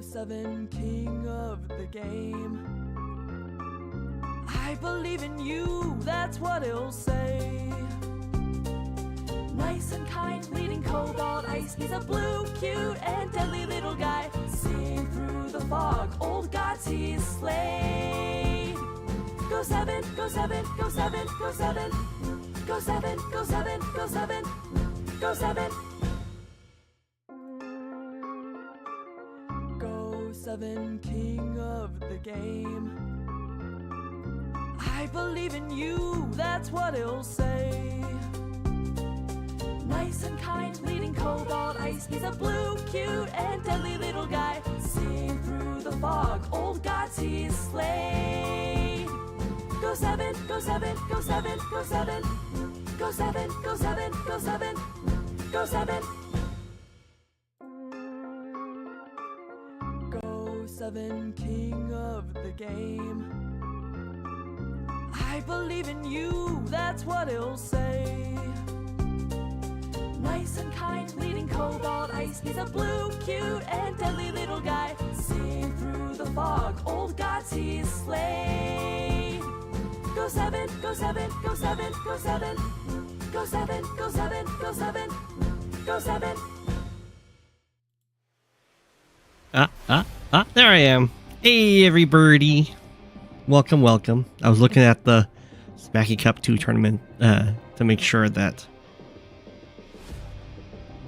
Go7 king of the game. I believe in you, that's what he'll say. Nice and kind, leading cobalt ice. He's a blue, cute, and deadly little guy. Seeing through the fog, old gods he's slayed. Go7, Go7, Go7, Go7. Go7, Go7, Go7, Go7. Go7 king of the game. I believe in you, that's what he'll say. Nice and kind, leading cobalt ice. He's a blue, cute, and deadly little guy. Seeing through the fog, old gods he's slayed. Go7, Go7, Go7, Go7. Go7, Go7, Go7, Go7. Go7 king of the game. I believe in you, that's what he'll say. Nice and kind, leading cobalt ice. He's a blue, cute, and deadly little guy. Seeing through the fog, old gods he's slayed. Go7, Go7, Go7, Go7. Go7, Go7, Go7, Go7. There I am. Hey, everybody. Welcome, welcome. I was looking at the Smacky Cup 2 tournament to make sure that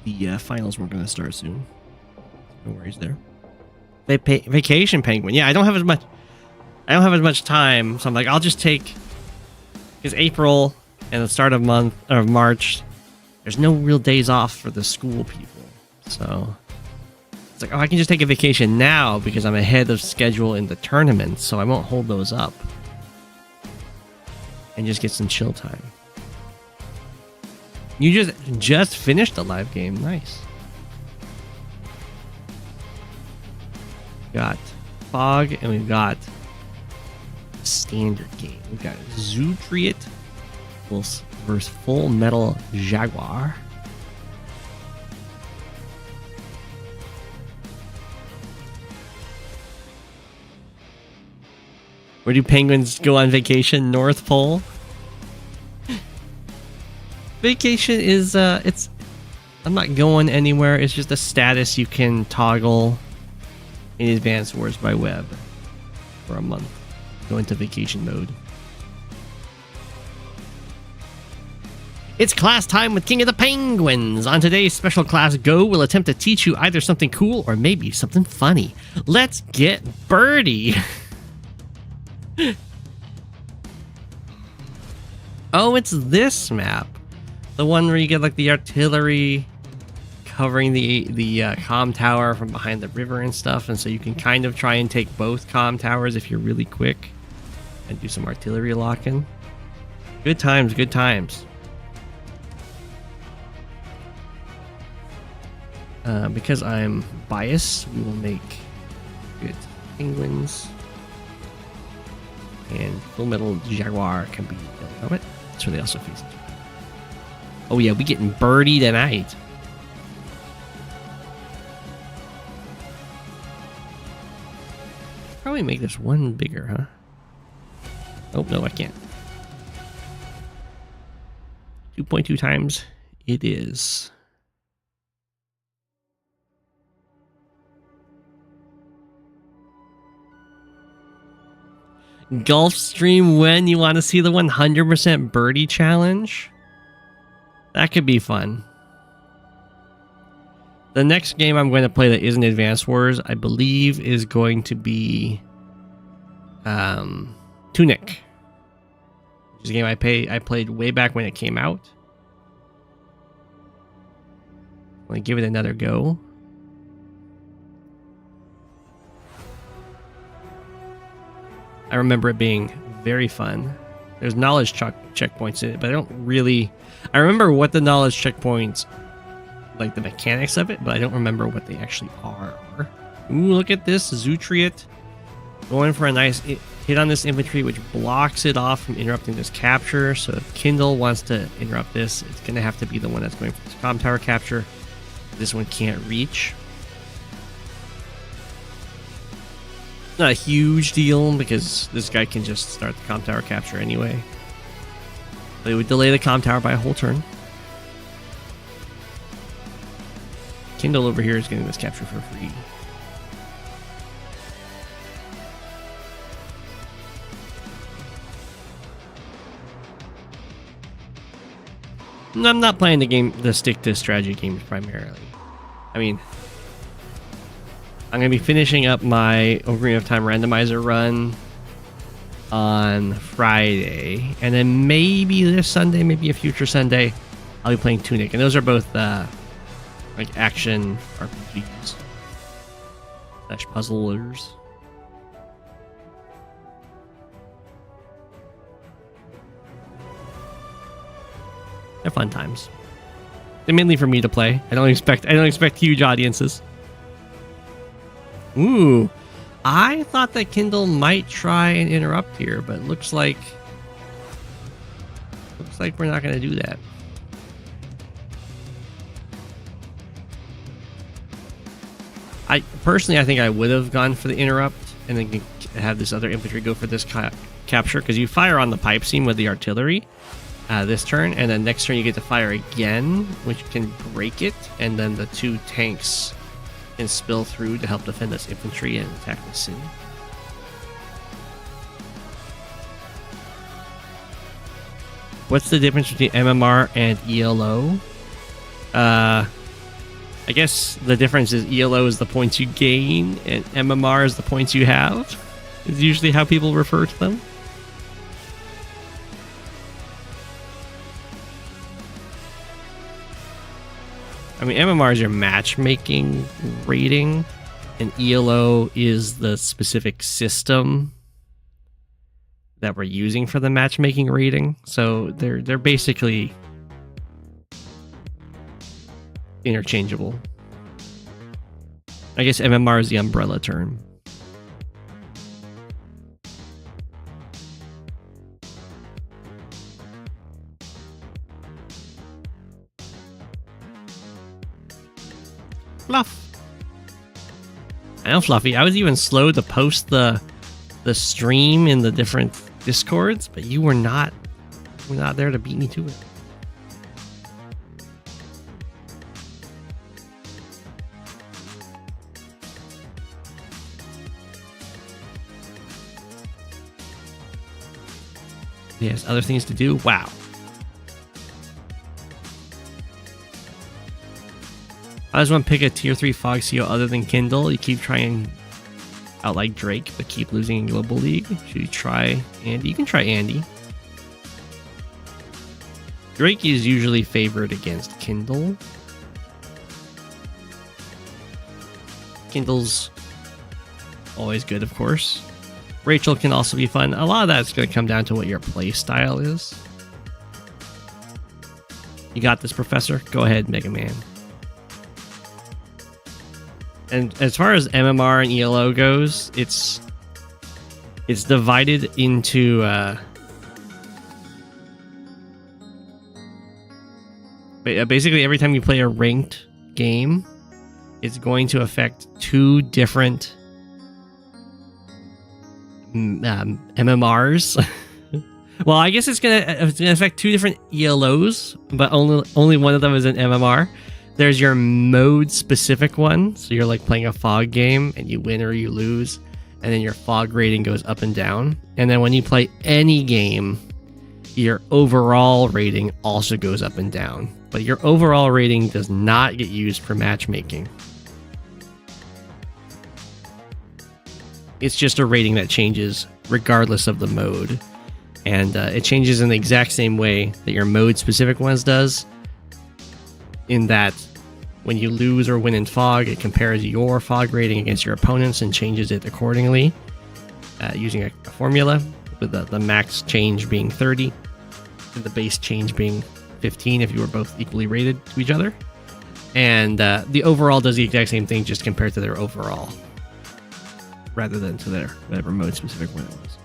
the finals were going to start soon. No worries there. Vacation Penguin. Yeah, I don't have as much time, so I'm like, I'll just take, because April and the start of March, there's no real days off for the school people. So it's like, oh, I can just take a vacation now because I'm ahead of schedule in the tournament, so I won't hold those up. And just get some chill time. You just finished the live game. Nice. Got Fog, and we've got standard game. We've got Zootriot versus Full Metal Jaguar. Where do penguins go on vacation? North Pole? Vacation is, I'm not going anywhere. It's just a status you can toggle in Advanced Wars by Web for a month. Go into vacation mode. It's class time with King of the Penguins. On today's special class, Go will attempt to teach you either something cool or maybe something funny. Let's get Birdie. Oh, it's this map. The one where you get like the artillery covering the comm tower from behind the river and stuff, and so you can kind of try and take both comm towers if you're really quick and do some artillery locking. Good times, good times. Because I'm biased, we will make good penguins. And Full Metal Jaguar can be helmet. That's where they also face it. Oh yeah, we getting Birdie tonight. Probably make this one bigger, huh? Oh no, I can't. 2.2 times it is. Golf stream when you want to see the 100% birdie challenge? That could be fun. The next game I'm going to play that isn't Advanced Wars, I believe, is going to be Tunic, which is a game I played way back when it came out. I'm going to give it another go. I remember it being very fun. There's knowledge checkpoints in it, but I don't really... I remember what the knowledge checkpoints, like the mechanics of it, but I don't remember what they actually are. Ooh, look at this. Zootriot going for a nice hit on this infantry, which blocks it off from interrupting this capture. So if Kindle wants to interrupt this, it's going to have to be the one that's going for this comm tower capture. This one can't reach. Not a huge deal because this guy can just start the comm tower capture anyway. But it would delay the comm tower by a whole turn. Kindle over here is getting this capture for free. I'm not playing the stick to strategy games primarily. I mean, I'm going to be finishing up my Ocarina of Time randomizer run on Friday. And then maybe this Sunday, maybe a future Sunday, I'll be playing Tunic. And those are both like action RPGs / puzzlers. They're fun times. They're mainly for me to play. I don't expect huge audiences. Ooh, I thought that Kindle might try and interrupt here, but looks like we're not going to do that. I think I would have gone for the interrupt and then have this other infantry go for this capture, because you fire on the pipe seam with the artillery this turn, and then next turn you get to fire again, which can break it, and then the 2 tanks can spill through to help defend this infantry and attack the city. What's the difference between MMR and ELO? I guess the difference is ELO is the points you gain, and MMR is the points you have. Is usually how people refer to them. I mean, MMR is your matchmaking rating, and ELO is the specific system that we're using for the matchmaking rating. So they're basically interchangeable. I guess MMR is the umbrella term. Fluff. I know, Fluffy. I was even slow to post the stream in the different discords, but you were not there to beat me to it. Yes, other things to do. Wow. I just want to pick a tier 3 Fog CO other than Kindle. You keep trying out like Drake, but keep losing in Global League. Should you try Andy? You can try Andy. Drake is usually favored against Kindle. Kindle's always good, of course. Rachel can also be fun. A lot of that's going to come down to what your play style is. You got this, Professor? Go ahead, Mega Man. And as far as MMR and ELO goes, it's divided into basically every time you play a ranked game, it's going to affect 2 different MMRs. Well, I guess it's gonna affect 2 different ELOs, but only one of them is an MMR. There's your mode specific one, so you're like playing a fog game and you win or you lose, and then your fog rating goes up and down. And then when you play any game, your overall rating also goes up and down, but your overall rating does not get used for matchmaking. It's just a rating that changes regardless of the mode, and it changes in the exact same way that your mode specific ones does, in that when you lose or win in fog, it compares your fog rating against your opponents and changes it accordingly using a formula, with the max change being 30 and the base change being 15 if you were both equally rated to each other. And the overall does the exact same thing, just compared to their overall rather than to their whatever mode specific one it was.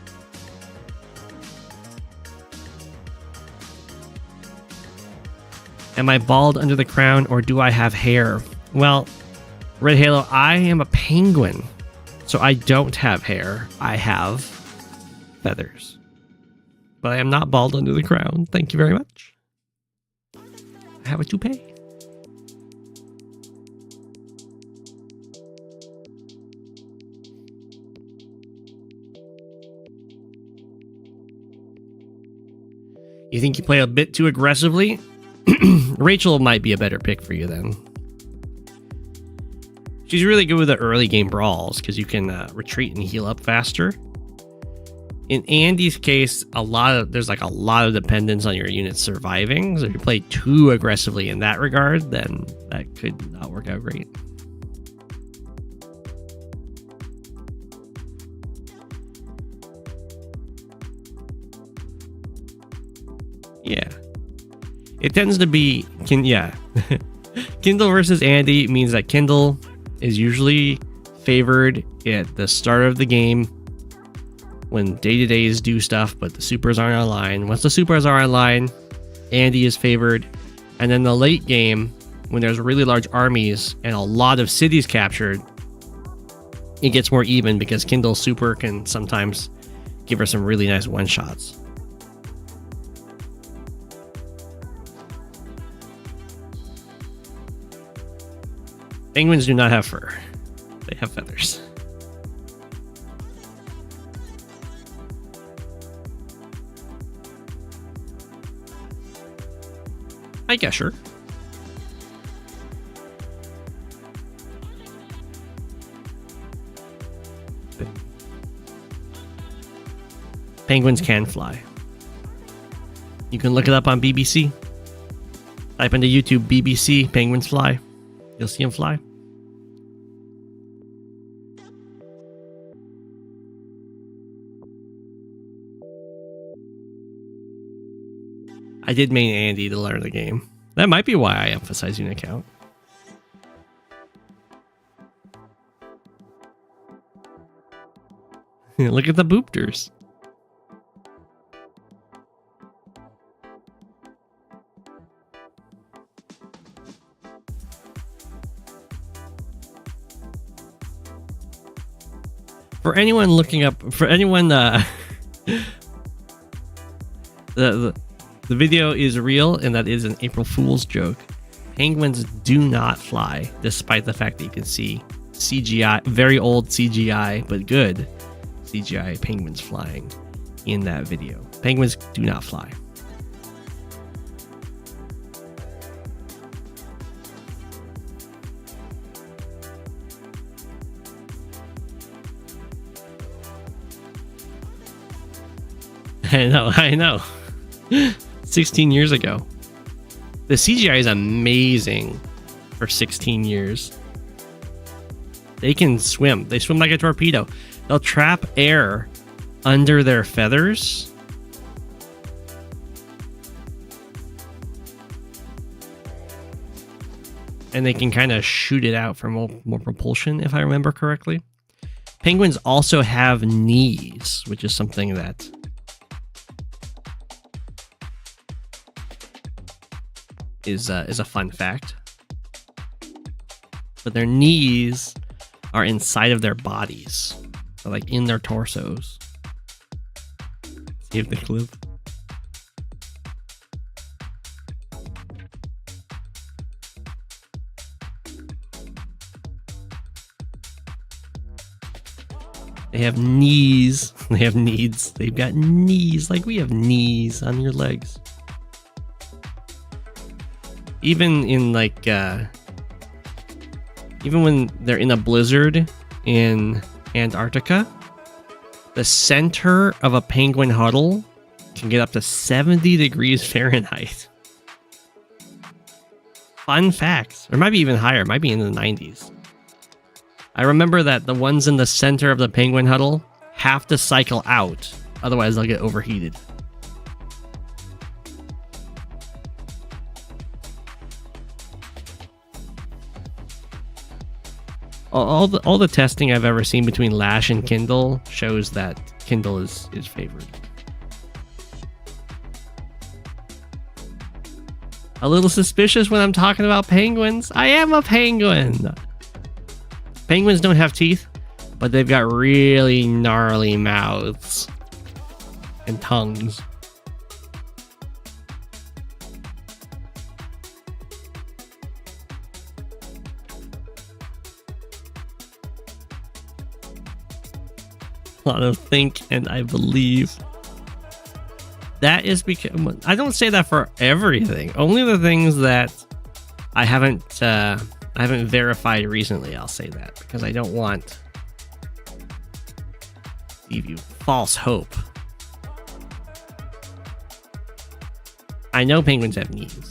Am I bald under the crown, or do I have hair? Well, Red Halo, I am a penguin. So I don't have hair. I have feathers. But I am not bald under the crown. Thank you very much. I have a toupee. You think you play a bit too aggressively? Rachel might be a better pick for you then. She's really good with the early game brawls because you can retreat and heal up faster. In Andy's case, there's like a lot of dependence on your unit surviving. So if you play too aggressively in that regard, then that could not work out great. Yeah. It tends to be Kindle versus Andy means that Kindle is usually favored at the start of the game when day-to-days do stuff, but the supers aren't online. Once the supers are online, Andy is favored. And then the late game, when there's really large armies and a lot of cities captured, it gets more even because Kindle super can sometimes give her some really nice one-shots. Penguins do not have fur. They have feathers. I guess sure. Penguins can fly. You can look it up on BBC. Type into YouTube BBC penguins fly. You'll see them fly. I did main Andy to learn the game. That might be why I emphasize unit count. Look at the boopters. For anyone looking up, for anyone, the video is real, and that is an April Fool's joke. Penguins do not fly, despite the fact that you can see CGI, very old CGI, but good CGI penguins flying in that video. Penguins do not fly. I know. 16 years ago. The CGI is amazing for 16 years. They can swim. They swim like a torpedo. They'll trap air under their feathers. And they can kind of shoot it out for more propulsion, if I remember correctly. Penguins also have knees, which is something that is a fun fact. But their knees are inside of their bodies. So like in their torsos. See if they clip. They have knees. They have needs. They've got knees like we have knees on your legs. Even in like even when they're in a blizzard in Antarctica, the center of a penguin huddle can get up to 70 degrees Fahrenheit. Fun facts. Or it might be even higher. It might be in the 90s. I remember that the ones in the center of the penguin huddle have to cycle out. Otherwise, they'll get overheated. All the testing I've ever seen between Lash and Kindle shows that Kindle is favored. A little suspicious when I'm talking about penguins. I am a penguin. Penguins don't have teeth, but they've got really gnarly mouths and tongues. A lot of think and I believe. That is because I don't say that for everything. Only the things that I haven't verified recently. I'll say that because I don't want to give you false hope. I know penguins have knees.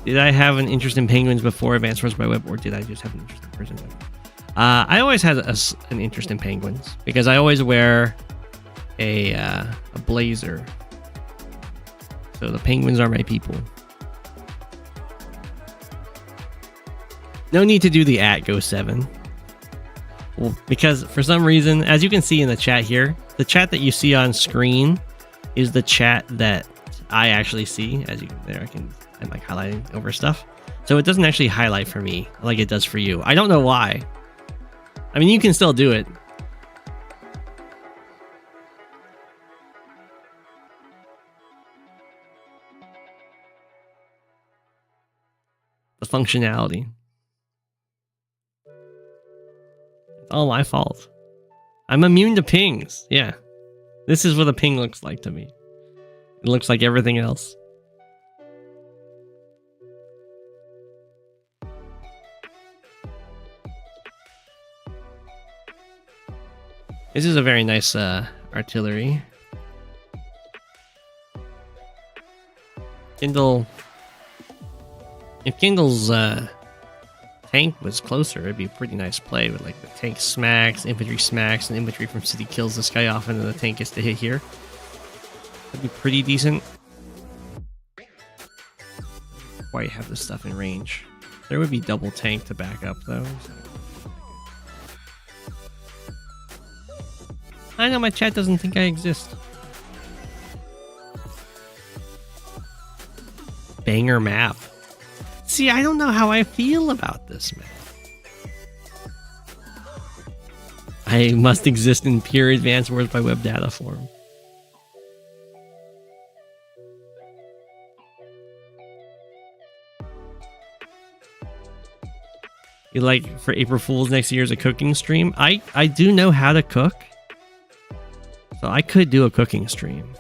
Did I have an interest in penguins before Advanced Wars by Web, or did I just have an interest in person? I always had an interest in penguins because I always wear a blazer. So the penguins are my people. No need to do the @Go7. Well, because for some reason, as you can see in the chat here, the chat that you see on screen is the chat that I actually see. As you there, I'm like highlighting over stuff, so it doesn't actually highlight for me like it does for you. I don't know why. I mean, you can still do it. The functionality. It's all my fault. I'm immune to pings. Yeah. This is what a ping looks like to me. It looks like everything else. This is a very nice artillery. Kindle. If Kindle's tank was closer, it'd be a pretty nice play with like the tank smacks, infantry smacks, and infantry from city kills this guy off, and then the tank gets to hit here. That'd be pretty decent. Quite have this stuff in range. There would be double tank to back up though. So. I know my chat doesn't think I exist. Banger map. See, I don't know how I feel about this map. I must exist in pure Advanced Wars by Web data form. You like for April Fool's next year's a cooking stream? I do know how to cook. So I could do a cooking stream.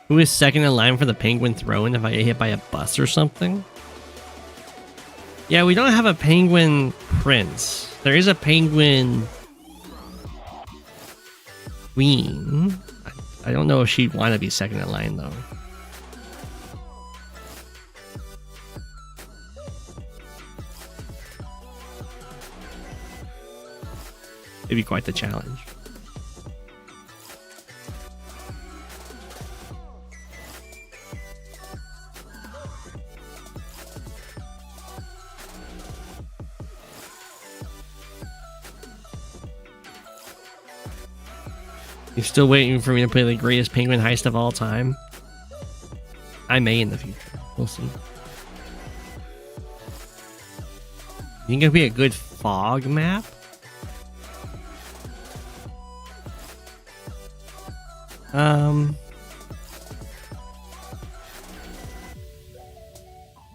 Who is second in line for the penguin throne if I get hit by a bus or something? Yeah, we don't have a penguin prince. There is a penguin queen. I don't know if she'd want to be second in line though. It'd be quite the challenge. You're still waiting for me to play the greatest penguin heist of all time? I may in the future. We'll see. You think it'd be a good fog map?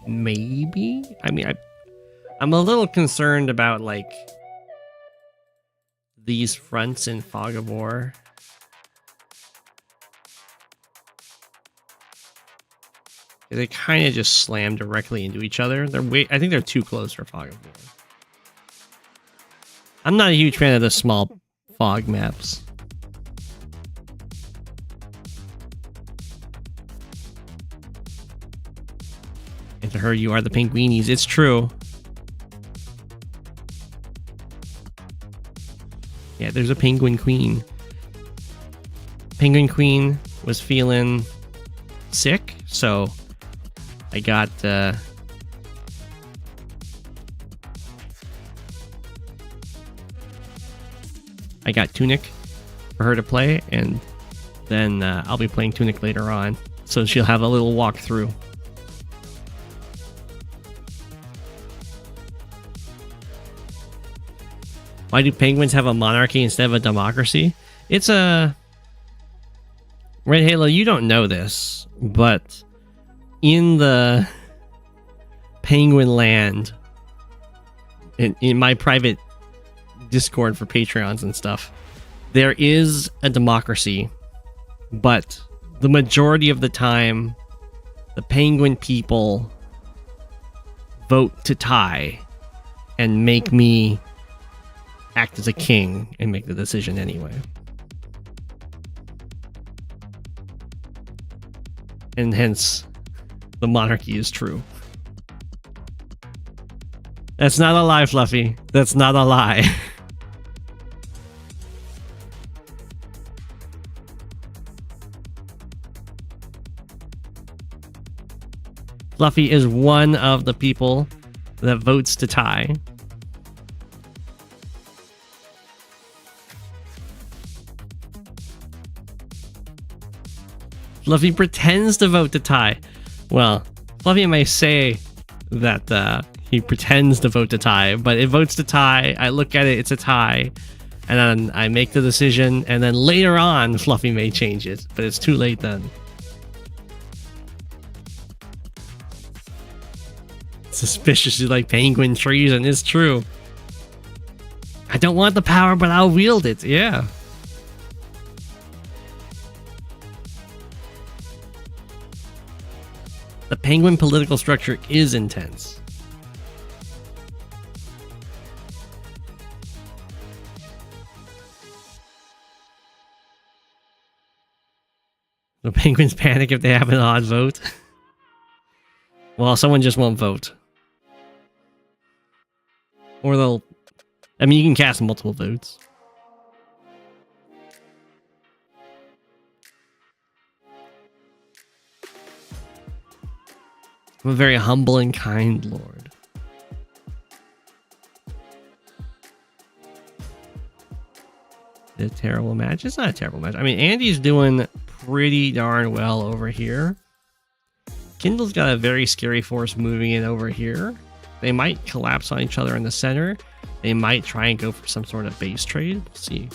Maybe. I mean, I'm a little concerned about like these fronts in Fog of War. They kind of just slam directly into each other. I think they're too close for Fog of War. I'm not a huge fan of the small fog maps. And to her, you are the penguinies. It's true. Yeah, there's a penguin queen. Penguin queen was feeling sick, so I got I got Tunic for her to play, and then I'll be playing Tunic later on, so she'll have a little walkthrough. Why do penguins have a monarchy instead of a democracy? It's a... Red Halo, you don't know this, but in the penguin land, in my private Discord for Patreons and stuff, there is a democracy, but the majority of the time, the penguin people vote to tie and make me act as a king and make the decision anyway. And hence, the monarchy is true. That's not a lie, Fluffy. That's not a lie. Fluffy is one of the people that votes to tie. Fluffy pretends to vote to tie. Well, Fluffy may say that he pretends to vote to tie, but it votes to tie. I look at it, it's a tie, and then I make the decision, and then later on, Fluffy may change it, but it's too late then. Suspiciously like penguin treason is true. I don't want the power, but I'll wield it. Yeah. The penguin political structure is intense. The penguins panic if they have an odd vote. Well, someone just won't vote. Or they'll... I mean, you can cast multiple votes. I'm a very humble and kind lord. A terrible match? It's not a terrible match. I mean, Andy's doing pretty darn well over here. Kindle's got a very scary force moving in over here. They might collapse on each other in the center. They might try and go for some sort of base trade. We'll see.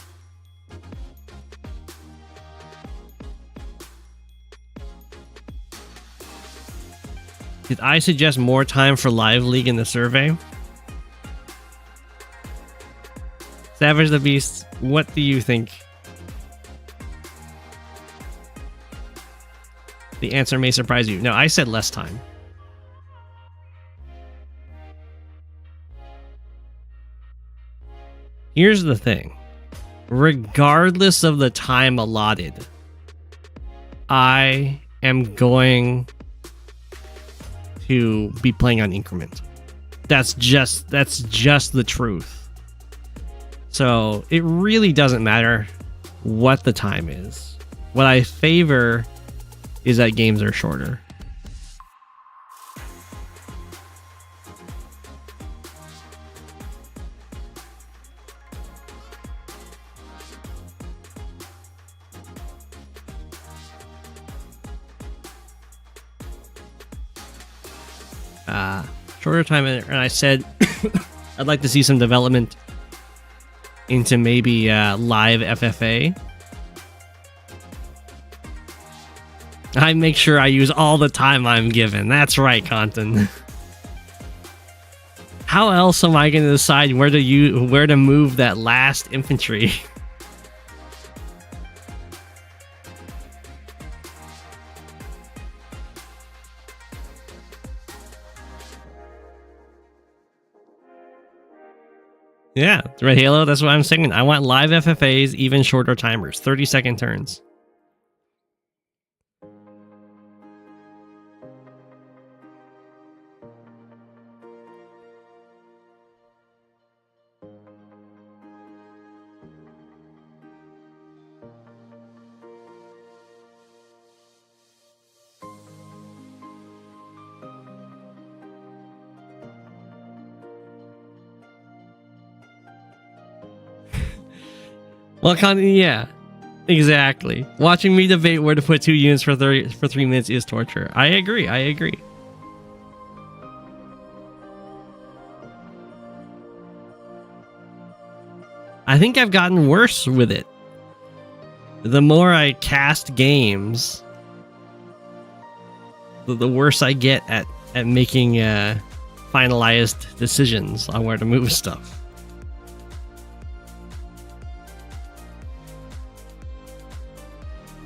Did I suggest more time for Live League in the survey? Savage the Beast, what do you think? The answer may surprise you. No, I said less time. Here's the thing. Regardless of the time allotted, I am going to be playing on increment. That's just the truth. So it really doesn't matter what the time is. What I favor is that games are shorter. Shorter time, and I said I'd like to see some development into maybe live FFA. I make sure I use all the time I'm given. That's right, Compton. How else am I going to decide where to move that last infantry? Yeah, Red Halo, that's what I'm saying. I want live FFAs, even shorter timers, 30-second turns. Well, yeah, exactly. Watching me debate where to put 2 units for 3 minutes is torture. I agree. I think I've gotten worse with it. The more I cast games, the worse I get at making finalized decisions on where to move stuff.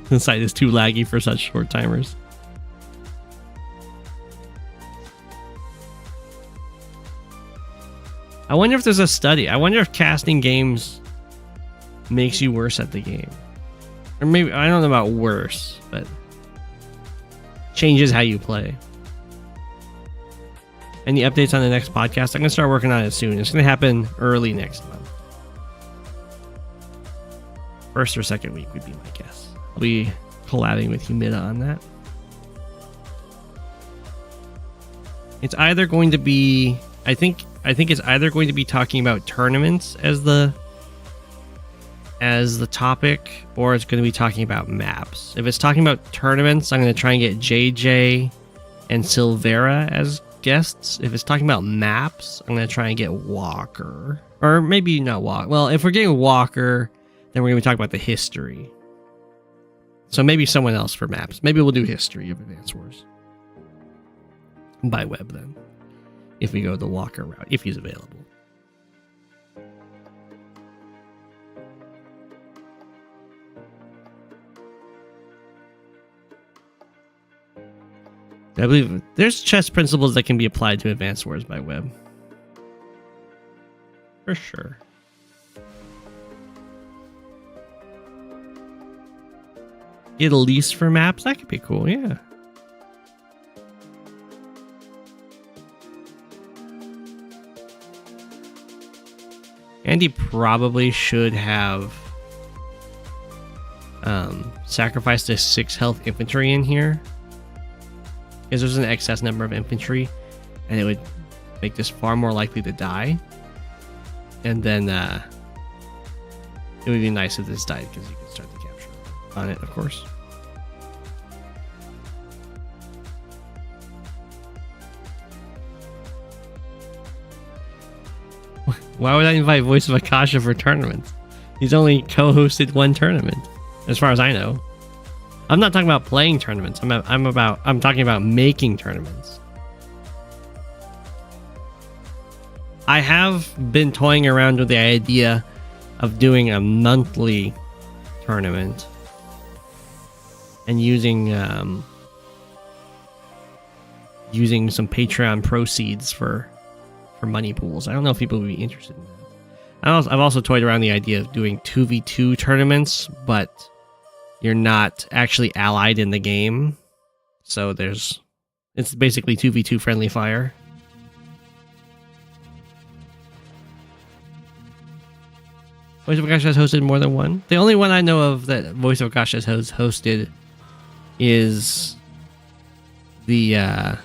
The site is too laggy for such short timers. I wonder if there's a study. I wonder if casting games makes you worse at the game. Or maybe, I don't know about worse, but changes how you play. Any updates on the next podcast? I'm going to start working on it soon. It's going to happen early next month. First or second week would be my guess. I'll be collabing with Humida on that. It's either going to be... I think it's either going to be talking about tournaments as the topic, or it's going to be talking about maps. If it's talking about tournaments, I'm going to try and get JJ and Silvera as guests. If it's talking about maps, I'm going to try and get Walker. Or maybe not Walker. Well, if we're getting Walker, then we're going to be talking about the history. So maybe someone else for maps. Maybe we'll do history of Advance Wars. By web, then. If we go the Walker route, if he's available. I believe there's chess principles that can be applied to Advanced Wars by web. For sure. Get a lease for maps? That could be cool, yeah. Andy probably should have sacrificed a 6 health infantry in here, because there's an excess number of infantry, and it would make this far more likely to die. And then it would be nice if this died, because you could start the capture on it, of course. Why would I invite Voice of Akasha for tournaments? He's only co-hosted 1 tournament, as far as I know. I'm not talking about playing tournaments. I'm talking about making tournaments. I have been toying around with the idea of doing a monthly tournament and using some Patreon proceeds for money pools. I don't know if people would be interested in that. I've also toyed around the idea of doing 2v2 tournaments, but you're not actually allied in the game. So it's basically 2v2 friendly fire. Voice of Akasha has hosted more than 1. The only one I know of that Voice of Akasha has hosted is the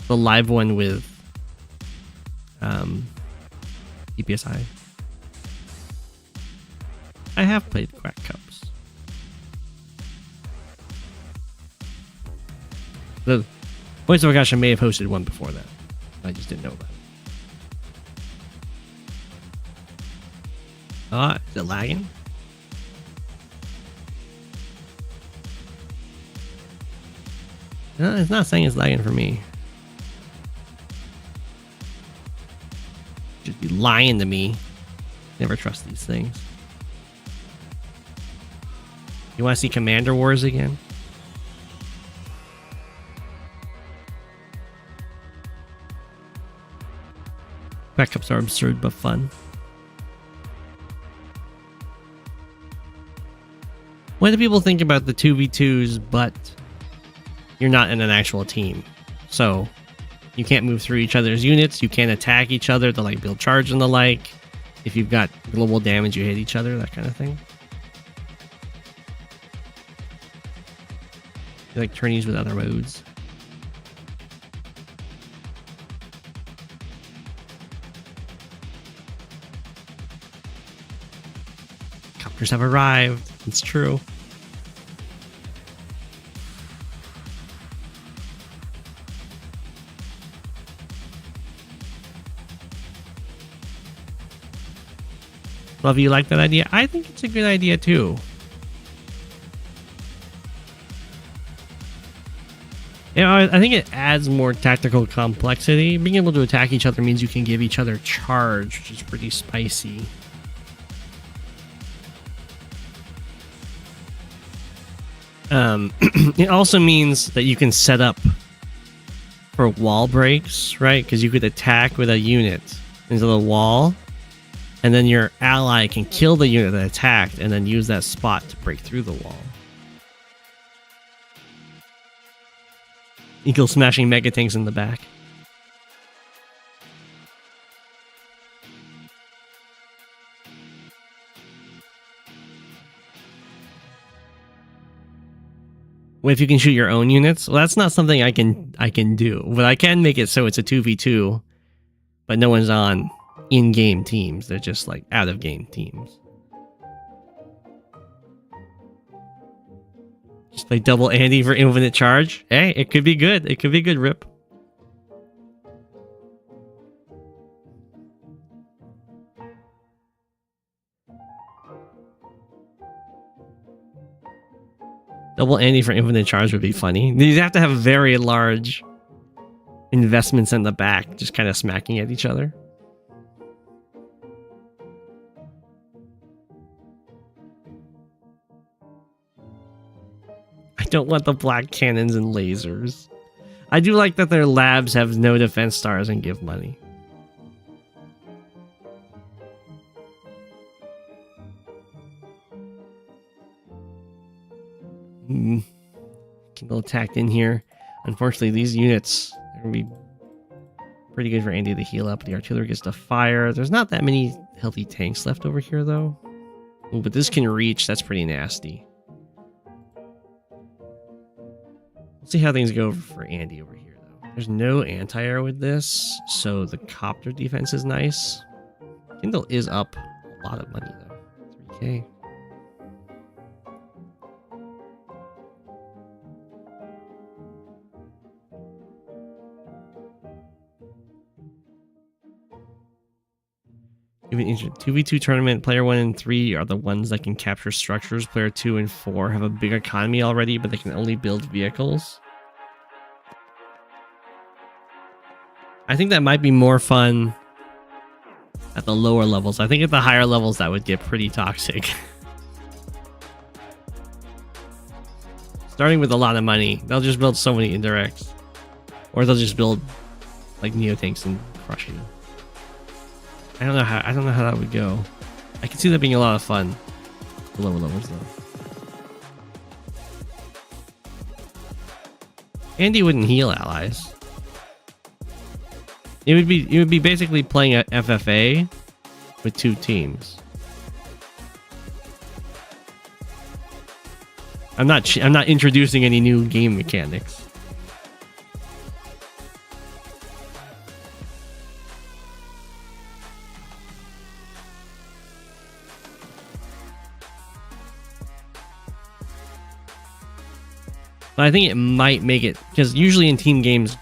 live one with EPSI. I have played Quack Cups. The Voice of Akasha may have hosted one before that. I just didn't know about it. Is it lagging? No, it's not saying it's lagging for me. Just be lying to me. Never trust these things. You want to see Commander Wars again? Backups are absurd but fun. What do people think about the 2v2s, but you're not in an actual team? So you can't move through each other's units, you can't attack each other to like build charge and the like. If you've got global damage, you hit each other, that kind of thing. You like tourneys with other modes. Doctors have arrived. It's true. Love, you like that idea? I think it's a good idea too. You know, I think it adds more tactical complexity. Being able to attack each other means you can give each other charge, which is pretty spicy. It also means that you can set up for wall breaks, right? Because you could attack with a unit into the wall, and then your ally can kill the unit that attacked and then use that spot to break through the wall. Eagle smashing mega tanks in the back. Well, if you can shoot your own units, well, that's not something I can do. But I can make it so it's a 2v2, but no one's on in-game teams. They're just like out-of-game teams. Just play double Andy for infinite charge. Hey, it could be good. It could be good, Rip. Double Andy for infinite charge would be funny. You'd have to have very large investments in the back, just kind of smacking at each other. I don't want the black cannons and lasers. I do like that their labs have no defense stars and give money. Kindle attacked in here. Unfortunately, these units are going to be pretty good for Andy to heal up. The artillery gets to fire. There's not that many healthy tanks left over here, though. Ooh, but this can reach. That's pretty nasty. Let's see how things go for Andy over here, though. There's no anti-air with this, so the copter defense is nice. Kindle is up a lot of money, though. 3k. Even 2v2 tournament, player 1 and 3 are the ones that can capture structures. Player 2 and 4 have a big economy already, but they can only build vehicles. I think that might be more fun at the lower levels. I think at the higher levels that would get pretty toxic. Starting with a lot of money, they'll just build so many indirects. Or they'll just build like Neotanks and crush you. I don't know how that would go. I can see that being a lot of fun. The lower levels though. Andy wouldn't heal allies. It would be basically playing a FFA with two teams. I'm not introducing any new game mechanics. But I think it might make it, because usually in team games,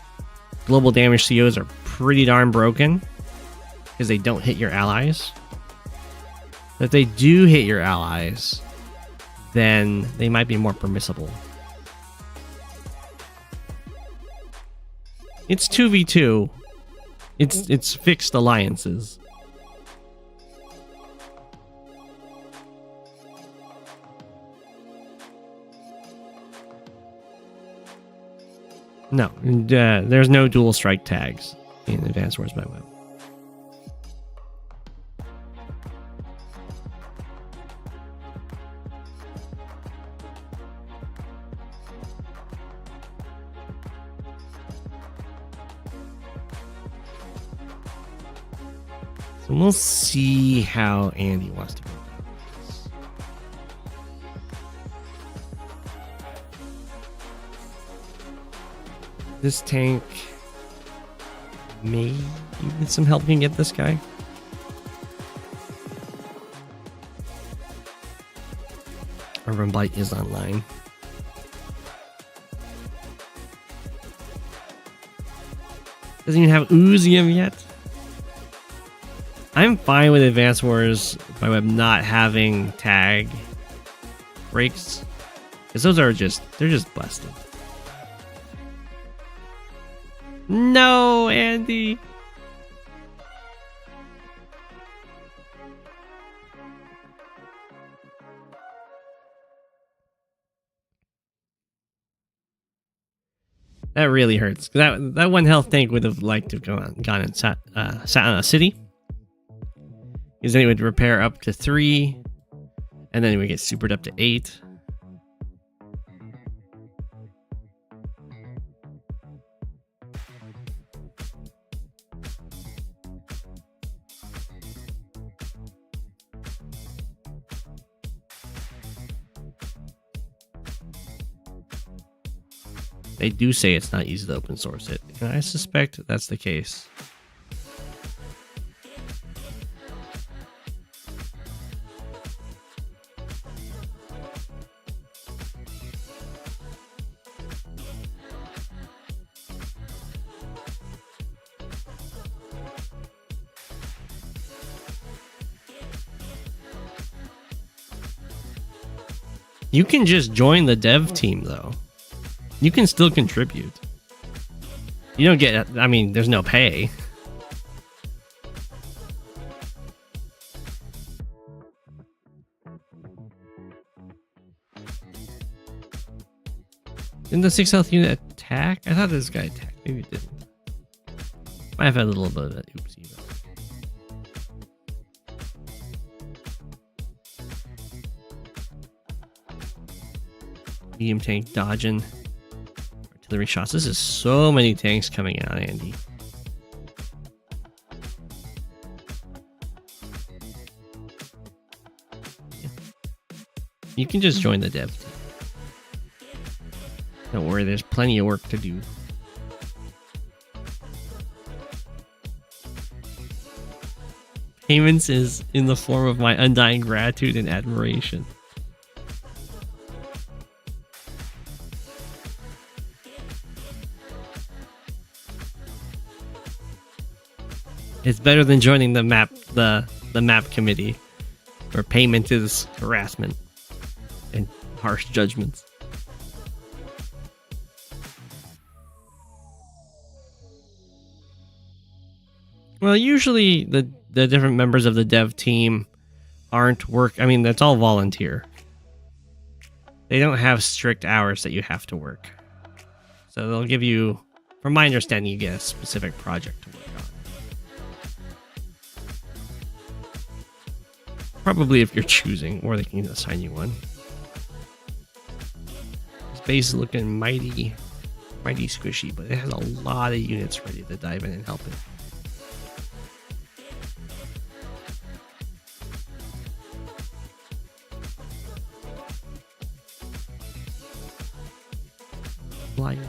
global damage COs are pretty darn broken because they don't hit your allies. But if they do hit your allies, then they might be more permissible. It's 2v2. It's fixed alliances. No, there's no dual strike tags in Advanced Wars by Web. So we'll see how Andy wants to go about this. This tank maybe with some help can get this guy. Urban Blight is online. Doesn't even have Oozium yet. I'm fine with Advance Wars by Web not having tag breaks. Because those are they're just busted. No, Andy. That really hurts. That one health tank would have liked to have gone and sat on a city. Because then it would repair up to 3. And then it would get supered up to 8. They do say it's not easy to open source it, and I suspect that's the case. You can just join the dev team, though. You can still contribute. You don't get, I mean, there's no pay. Didn't the 6 health unit attack? I thought this guy attacked. Maybe it didn't. Might have had a little bit of that oopsie. Medium tank dodging. Artillery shots. This is so many tanks coming in on Andy. Yeah. You can just join the dev team. Don't worry, there's plenty of work to do. Payments is in the form of my undying gratitude and admiration. It's better than joining the map committee, where payment is harassment and harsh judgments. Well, usually the different members of the dev team aren't I mean, that's all volunteer. They don't have strict hours that you have to work. So they'll give you, from my understanding, you get a specific project to work on. Probably if you're choosing, or they can assign you one. This base is looking mighty squishy, but it has a lot of units ready to dive in and help it. Blind.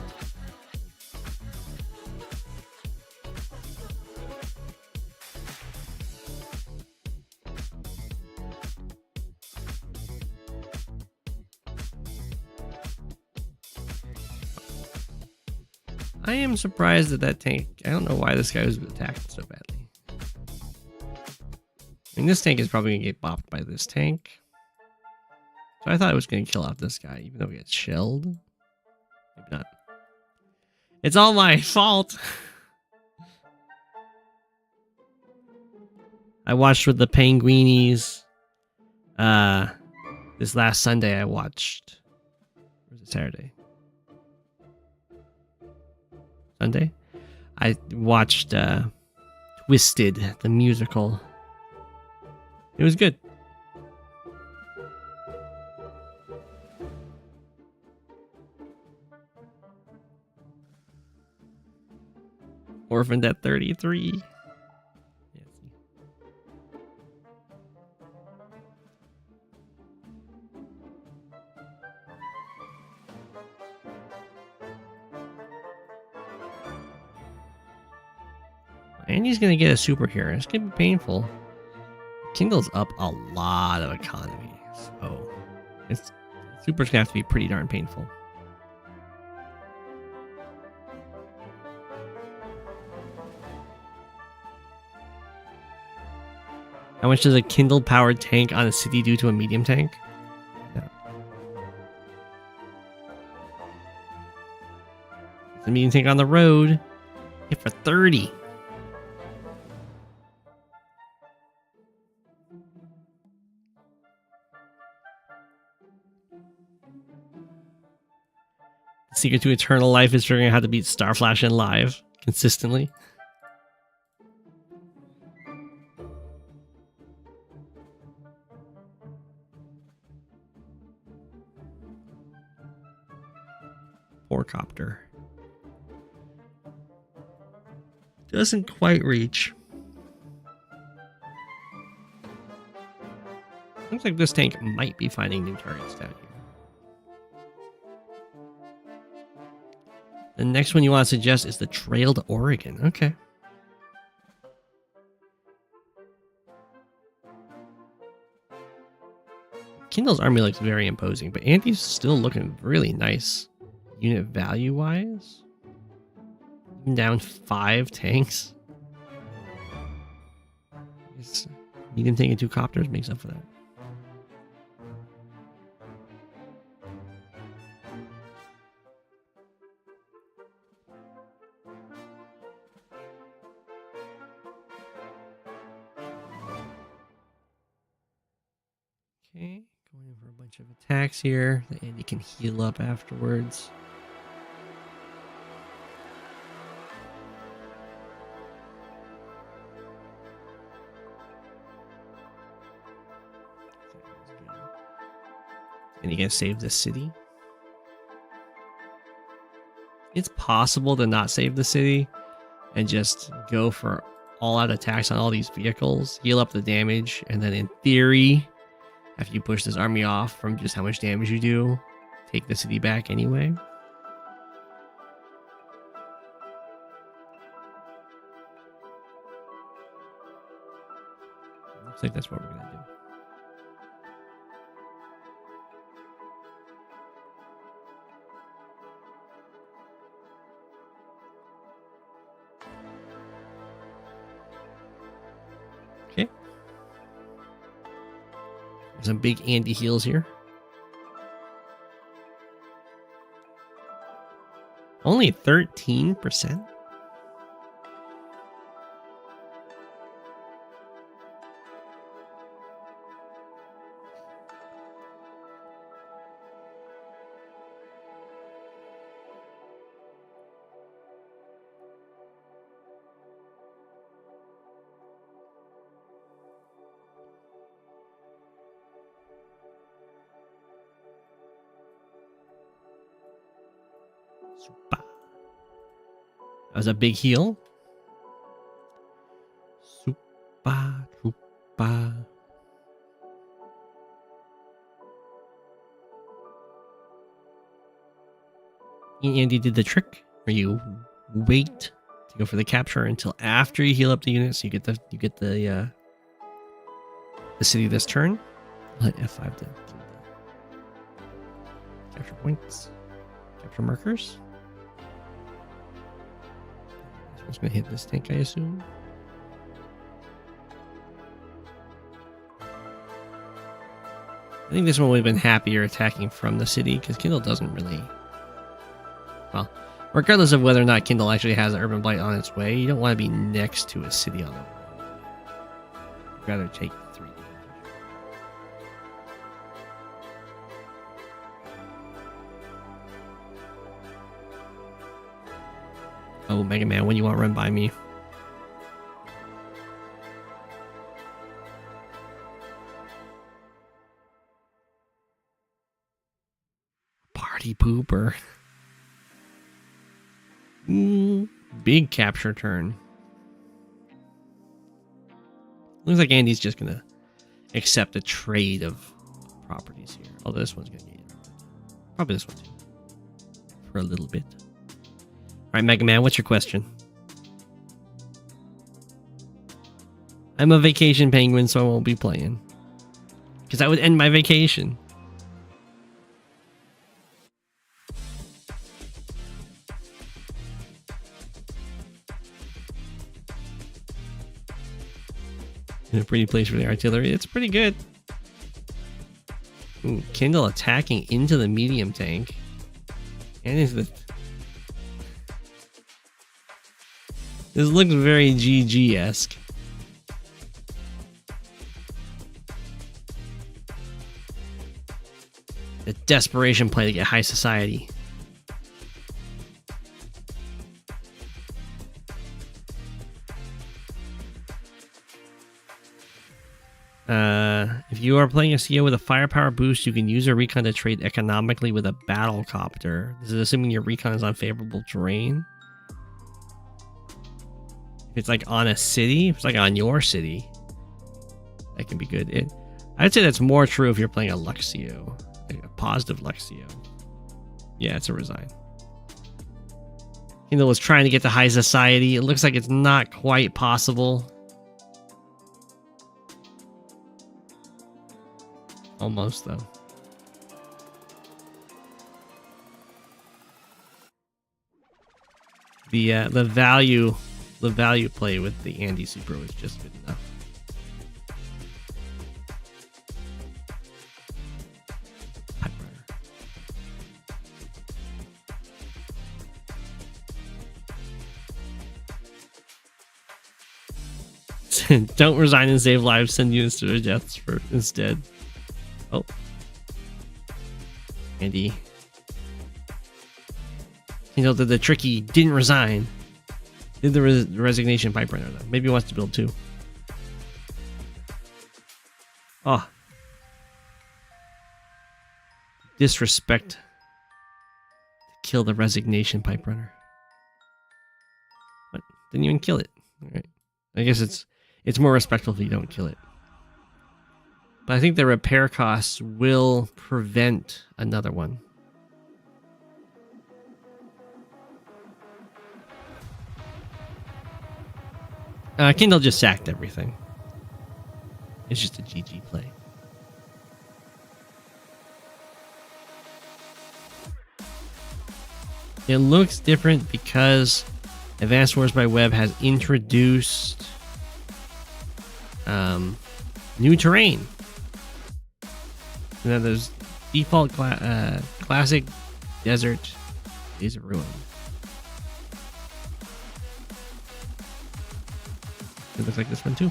I am surprised at that tank. I don't know why this guy was attacked so badly. I mean, this tank is probably going to get bopped by this tank. So I thought it was going to kill off this guy, even though he gets shelled. Maybe not. It's all my fault. I watched with the Penguinies. This last Sunday I watched. Or was it Saturday? Sunday? I watched Twisted, the musical. It was good. Orphaned at 33. And he's gonna get a superhero. It's gonna be painful. Kindle's up a lot of economy, so Super's gonna have to be pretty darn painful. How much does a Kindle-powered tank on a city do to a medium tank? Yeah. The medium tank on the road. Hit for 30. The secret to eternal life is figuring out how to beat Starflash in live consistently. Poor copter. Doesn't quite reach. Looks like this tank might be finding new targets down here. The next one you want to suggest is the Trail to Oregon. Okay. Kindle's army looks very imposing, but Andy's still looking really nice. Unit value wise. Down 5 tanks. Medium tank and 2 copters makes up for that. Okay, going over a bunch of attacks here that Andy can heal up afterwards. And you can save the city. It's possible to not save the city and just go for all-out attacks on all these vehicles, heal up the damage, and then in theory, after you push this army off from just how much damage you do, take the city back anyway. Looks like that's what we're gonna do. Okay. There's some big Andy heals here. Only 13%? Super. That was a big heal. Super, super. Andy did the trick where you wait to go for the capture until after you heal up the unit, so you get the city this turn. Let F5 to capture points, capture markers. This one's gonna hit this tank, I assume. I think this one would have been happier attacking from the city because Kindle doesn't really. Well, regardless of whether or not Kindle actually has an Urban Blight on its way, you don't want to be next to a city on the road. You'd rather take the 3 damage. Oh, Mega Man, when you want to run by me. Party pooper. Big capture turn. Looks like Andy's just gonna accept a trade of properties here. Although this one's gonna be probably this one too. For a little bit. Alright, Mega Man, what's your question? I'm a vacation penguin, so I won't be playing. Because that would end my vacation. pretty place for the artillery. It's pretty good. Ooh, Kindle attacking into the medium tank. And is the... This looks very GG-esque. The desperation play to get high society. If you are playing a CO with a firepower boost, you can use your recon to trade economically with a battle copter. This is assuming your recon is on favorable terrain. If it's like on a city, if it's like on your city, that can be good. I'd say that's more true if you're playing a Luxio, like a positive Luxio. Yeah, it's a resign. Kindle was trying to get to high society. It looks like it's not quite possible. Almost, though. The value play with the Andy Super was just good enough. Don't resign and save lives. Send units to their deaths for instead. Oh, Andy. You know, the tricky didn't resign. Did the resignation pipe runner though? Maybe he wants to build two. Oh, disrespect. Kill the resignation pipe runner. What? Didn't even kill it. All right. I guess it's more respectful if you don't kill it. But I think the repair costs will prevent another one. Kindle just sacked everything. It's just a GG play. It looks different because Advanced Wars by Web has introduced new terrain. And then there's default classic desert is a ruin. It looks like this one too.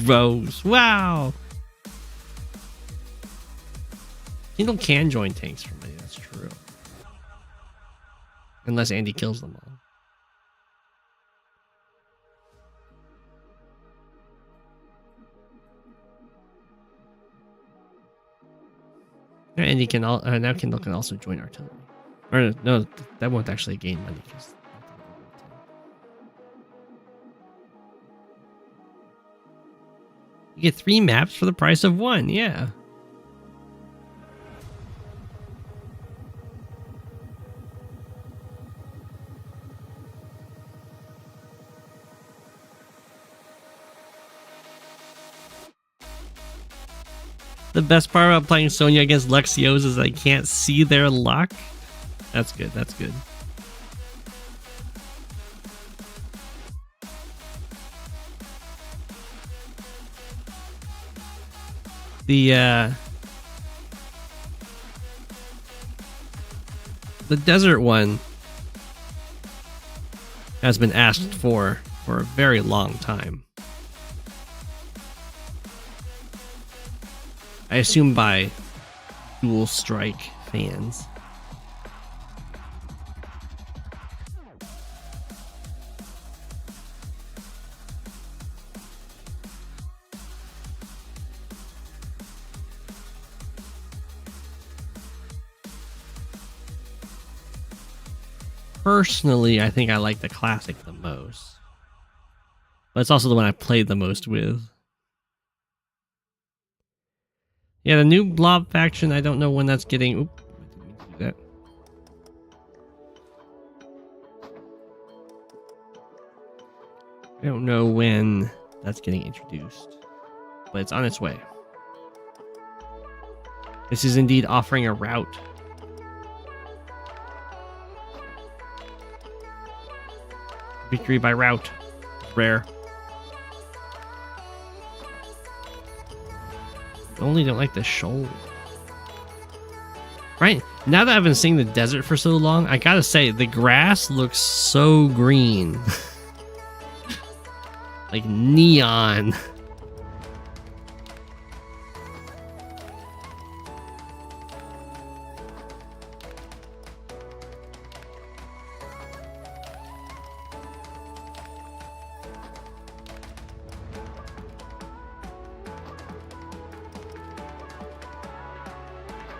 Rose. Wow. Kindle can join tanks for money, that's true. Unless Andy kills them all. Now Andy can now Kindle can also join artillery. Or no, that won't actually gain money because you get 3 maps for the price of 1, yeah. The best part about playing Sonya against Luxios is I can't see their luck. That's good, that's good. The desert one has been asked for a very long time. I assume by Dual Strike fans. Personally, I think I like the classic the most. But it's also the one I played the most with. Yeah, the new Blob faction, I don't know when that's getting... Oop, I didn't mean to do that. I don't know when that's getting introduced. But it's on its way. This is indeed offering a route. Victory by route. Rare. Only don't like the shoal. Right? Now that I've been seeing the desert for so long, I gotta say, the grass looks so green. Like neon.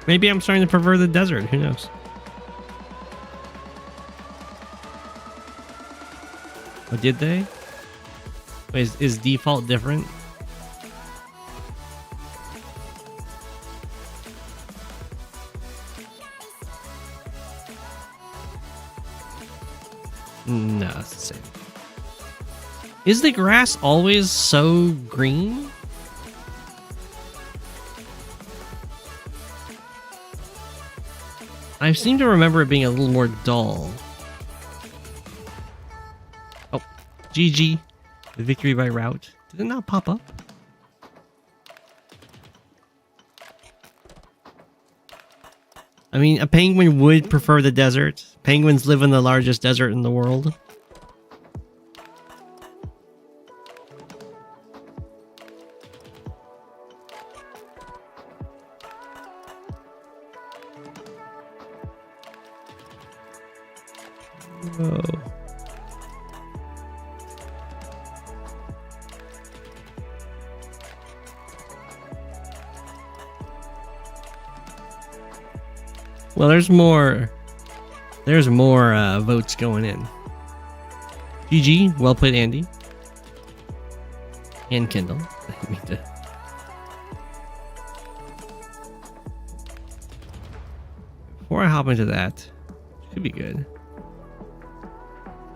Maybe I'm starting to prefer the desert. Who knows? Oh, did they? Wait, is default different? No, it's the same. Is the grass always so green? I seem to remember it being a little more dull. Oh, GG. The victory by route. Did it not pop up? I mean, a penguin would prefer the desert. Penguins live in the largest desert in the world. Whoa. Well, there's more votes going in. GG, well played, Andy. And Kindle. Before I hop into that, should be good.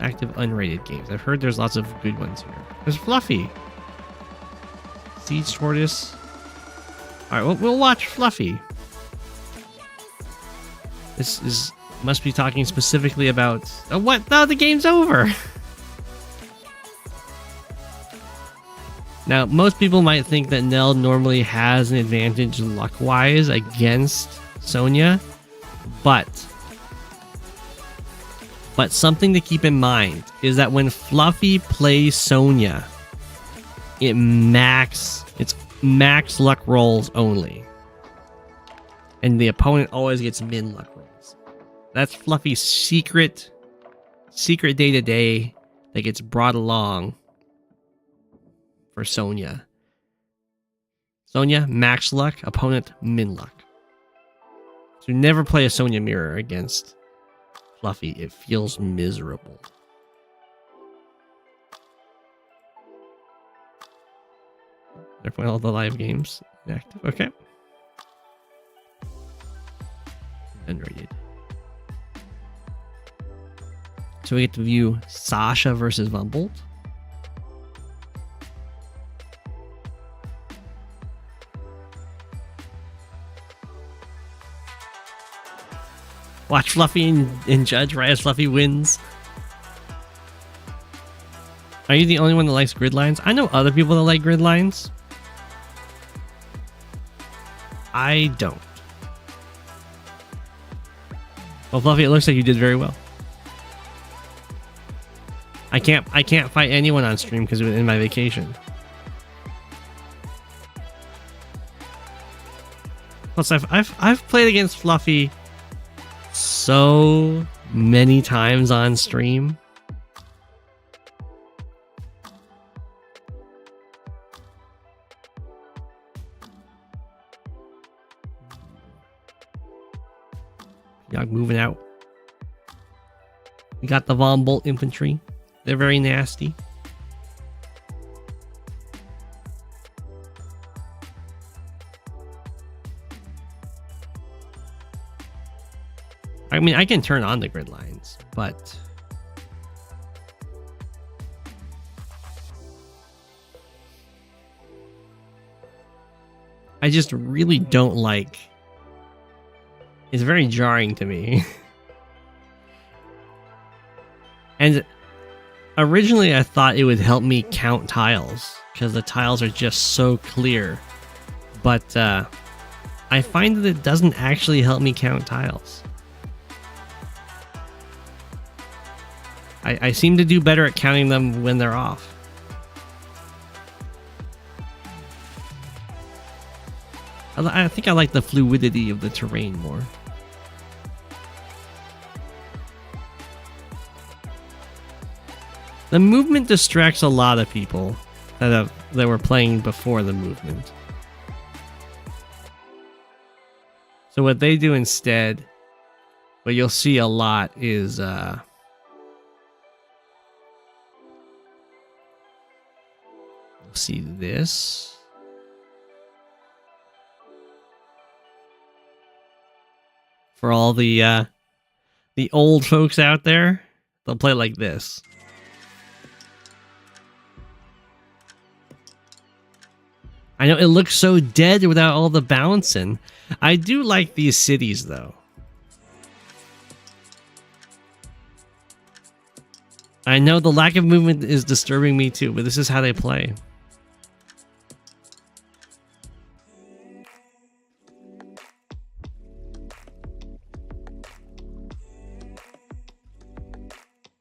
Active unrated games. I've heard there's lots of good ones here. There's Fluffy. Siege Tortoise. Alright, we'll watch Fluffy. This must be talking specifically about... Oh, what? No, the game's over! Now, most people might think that Nell normally has an advantage luck-wise against Sonia, but something to keep in mind is that when Fluffy plays Sonia, it's max luck rolls only. And the opponent always gets min luck rolls. That's Fluffy's secret day-to-day that gets brought along for Sonia. Sonia, max luck, opponent, min luck. So never play a Sonia mirror against Fluffy. It feels miserable. They're playing all the live games active. Okay. Unrated. So we get to view Sasha versus Von Bolt. Watch Fluffy and judge right as Fluffy wins. Are you the only one that likes grid lines? I know other people that like grid lines. I don't. Well, Fluffy, it looks like you did very well. I can't fight anyone on stream because it was in my vacation. Plus, I've played against Fluffy so many times on stream. Yog moving out. We got the Von Bolt infantry. They're very nasty. I mean, I can turn on the grid lines, but I just really don't like is very jarring to me. And originally I thought it would help me count tiles, because the tiles are just so clear. But I find that it doesn't actually help me count tiles. I seem to do better at counting them when they're off. I think I like the fluidity of the terrain more. The movement distracts a lot of people that were playing before the movement. So what they do instead, what you'll see a lot is you'll see this. For all the old folks out there, they'll play like this. I know it looks so dead without all the bouncing. I do like these cities though. I know the lack of movement is disturbing me too, but this is how they play.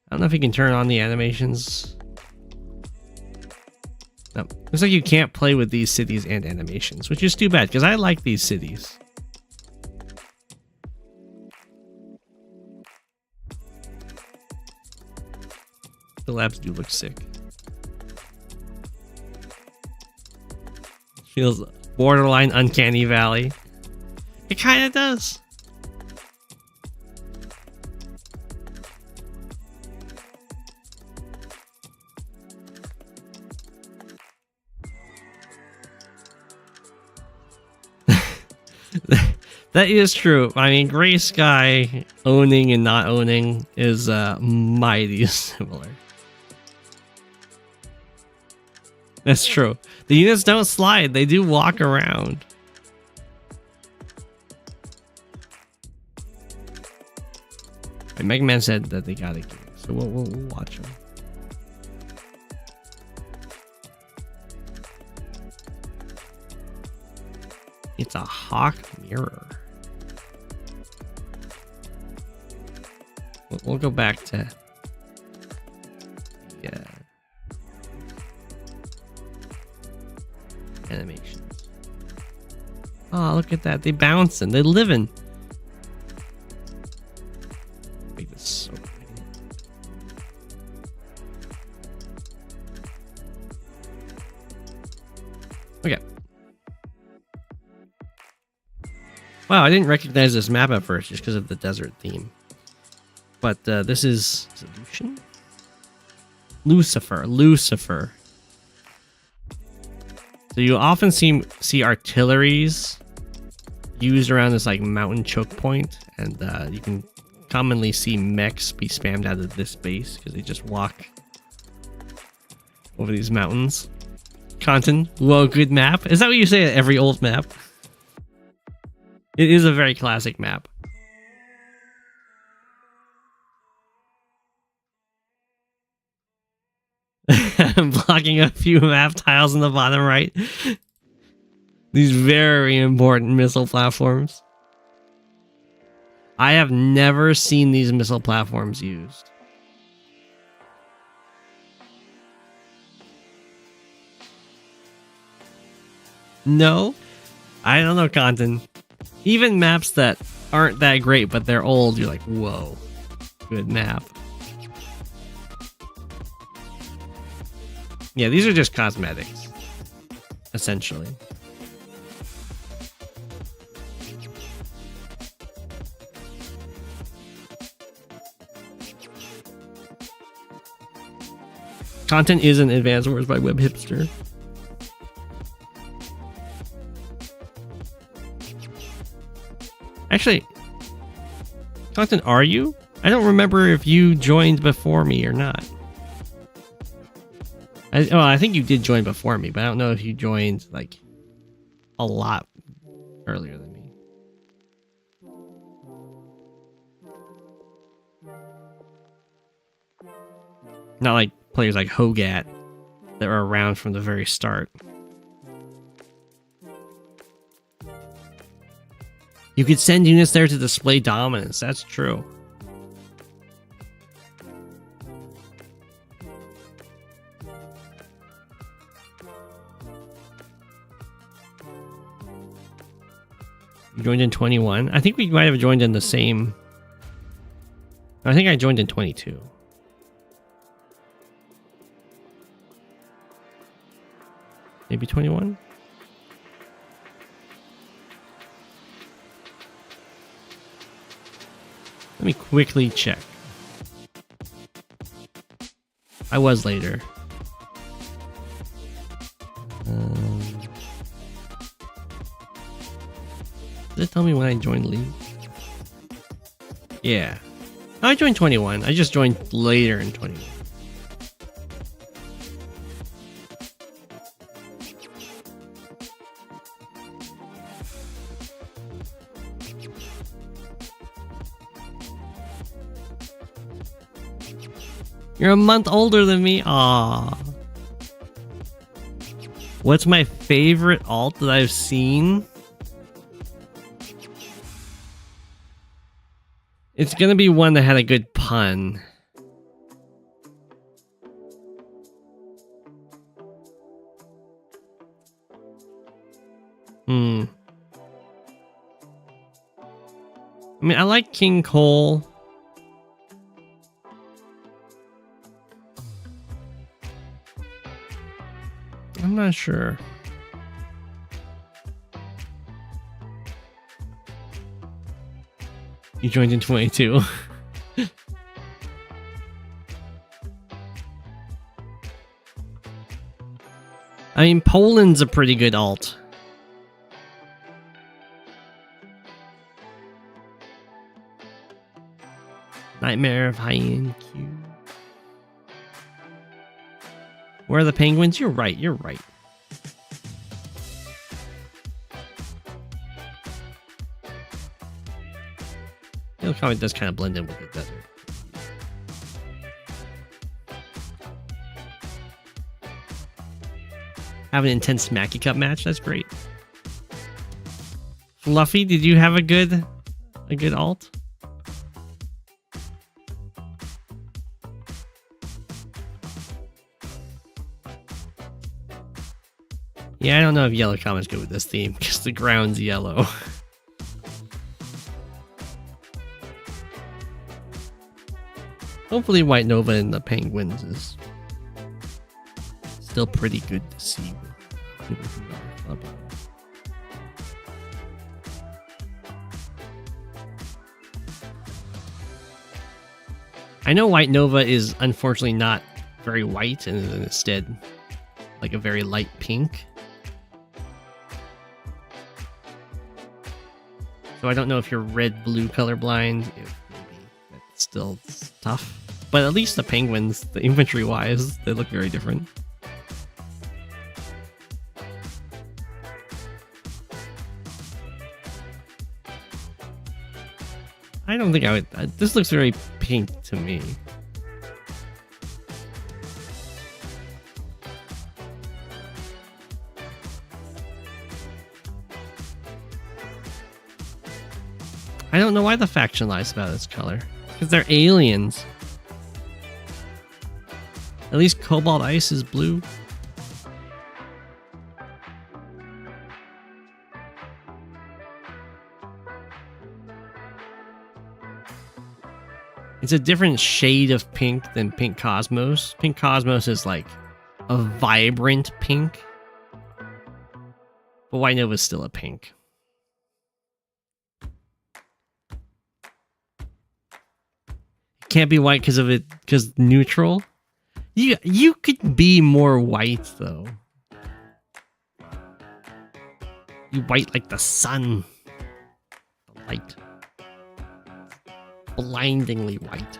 I don't know if you can turn on the animations. No, looks like you can't play with these cities and animations, which is too bad because I like these cities. The labs do look sick. Feels borderline uncanny valley. It kind of does. That is true. I mean, Gray Sky owning and not owning is mighty similar. That's true. The units don't slide. They do walk around. And Mega Man said that they got a game, so we'll watch them. It's a hawk mirror. We'll go back to animations. Oh, look at that. They bouncing. They living. Make this so pretty. Okay. Wow, I didn't recognize this map at first just because of the desert theme. But this is Solution? Lucifer. So you often see artilleries used around this like mountain choke point, and you can commonly see mechs be spammed out of this base because they just walk over these mountains. Content, whoa, good map. Is that what you say at every old map? It is a very classic map. I'm blocking a few map tiles in the bottom right. These very important missile platforms. I have never seen these missile platforms used. No? I don't know, Content. Even maps that aren't that great, but they're old, you're like, whoa, good map. Yeah, these are just cosmetics, essentially. Content is an Advanced Wars by Web Hipster. Actually, Content, are you? I don't remember if you joined before me or not. I think you did join before me, but I don't know if you joined like a lot earlier than me. Not like players like Hogat that were around from the very start. You could send units there to display dominance. That's true. You joined in 21. I think we might have joined in the same. I think I joined in 22. Maybe 21? Let me quickly check. I was later. Does it tell me when I joined League? Yeah. I joined 21. I just joined later in 21. You're a month older than me. Aww. What's my favorite alt that I've seen? It's gonna be one that had a good pun. I mean, I like King Cole. I'm not sure. You joined in 22. I mean, Poland's a pretty good alt. Nightmare of High-End Q. Where are the penguins? You're right, you're right. Yellow Comet does kind of blend in with the desert. Have an intense Smacky Cup match? That's great. Fluffy, did you have a good alt? Yeah, I don't know if Yellow Comet's good with this theme because the ground's yellow. Hopefully White Nova and the Penguins is still pretty good to see with people from our club. I know White Nova is unfortunately not very white and is instead like a very light pink. So I don't know if you're red-blue colorblind, if maybe that's still tough. But at least the Penguins, the infantry-wise, they look very different. I don't think I would... this looks very pink to me. I don't know why the faction lies about its color. Because they're aliens. At least Cobalt Ice is blue. It's a different shade of pink than Pink Cosmos. Pink Cosmos is like a vibrant pink. But White Nova is still a pink. Can't be white because of it, because neutral. You could be more white though. You white like the sun. The light. Blindingly white.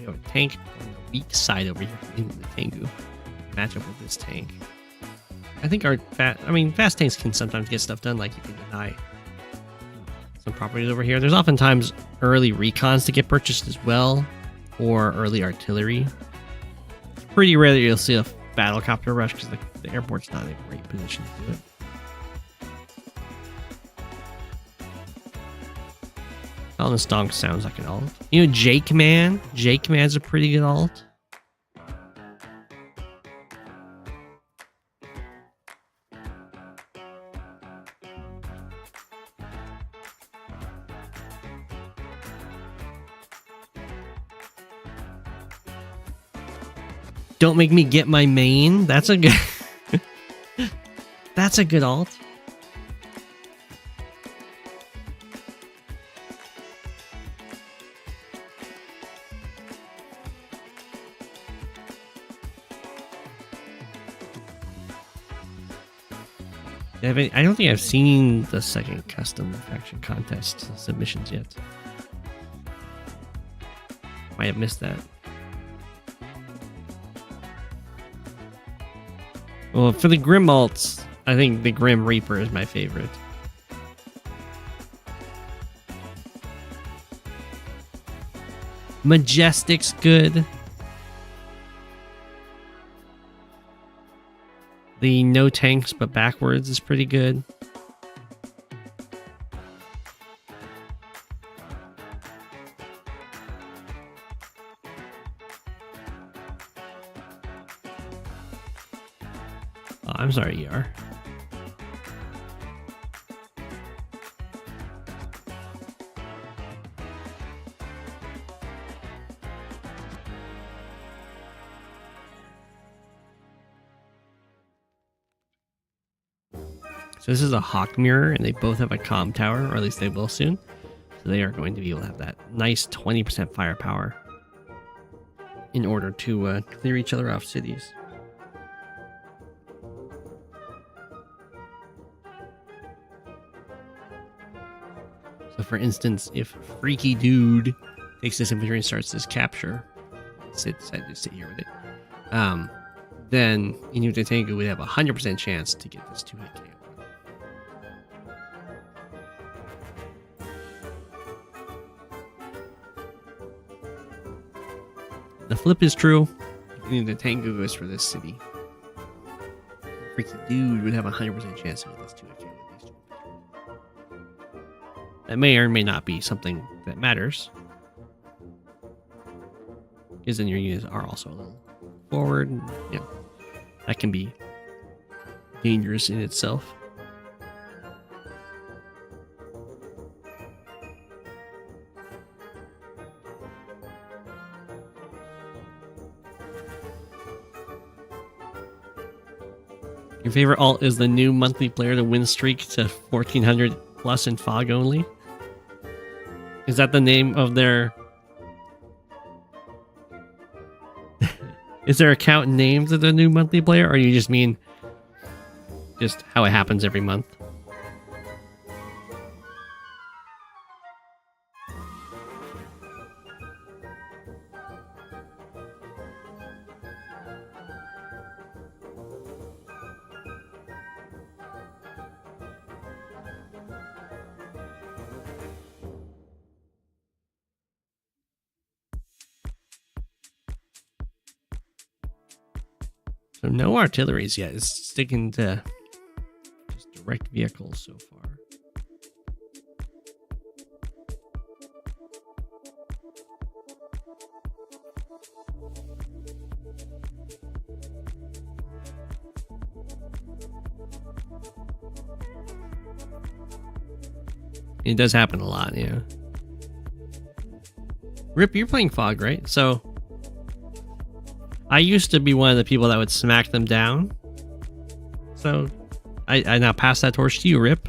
we have a tank on the weak side over here in the Tengu. Match up with this tank. I think our fast tanks can sometimes get stuff done, like you can deny some properties over here. There's oftentimes early recons to get purchased as well, or early artillery. It's pretty rare that you'll see a battlecopter rush because the airport's not in a great position to do it. Colonist Donk sounds like an alt. You know, Jake Man? Jake Man's a pretty good alt. Don't make me get my main. That's a good That's a good alt. I don't think I've seen the second custom faction contest submissions yet. Might have missed that. Well, for the Grim alts, I think the Grim Reaper is my favorite. Majestic's good. The no tanks but backwards is pretty good. Oh, I'm sorry, ER. So this is a Hawk Mirror, and they both have a comm tower, or at least they will soon. So they are going to be able to have that nice 20% firepower in order to clear each other off cities. So for instance, if Freaky Dude takes this infantry and starts this capture, decide to sit here with it, then Inuit Tengu would have a 100% chance to get this 2-hit KO. The flip is true. The Tengu goes for this city. Freaky Dude would have a 100% chance to get this 2-hit KO with these two. That may or may not be something that matters, because then your units are also a little forward. And, you know, that can be dangerous in itself. Your favorite alt is the new monthly player to win streak to 1400 plus in fog only. Is that the name of their... Is their account named the new monthly player, or you just mean just how it happens every month? So no artilleries yet. It's sticking to just direct vehicles so far. It does happen a lot, yeah. Rip, you're playing Fog, right? So I used to be one of the people that would smack them down. So I now pass that torch to you, Rip.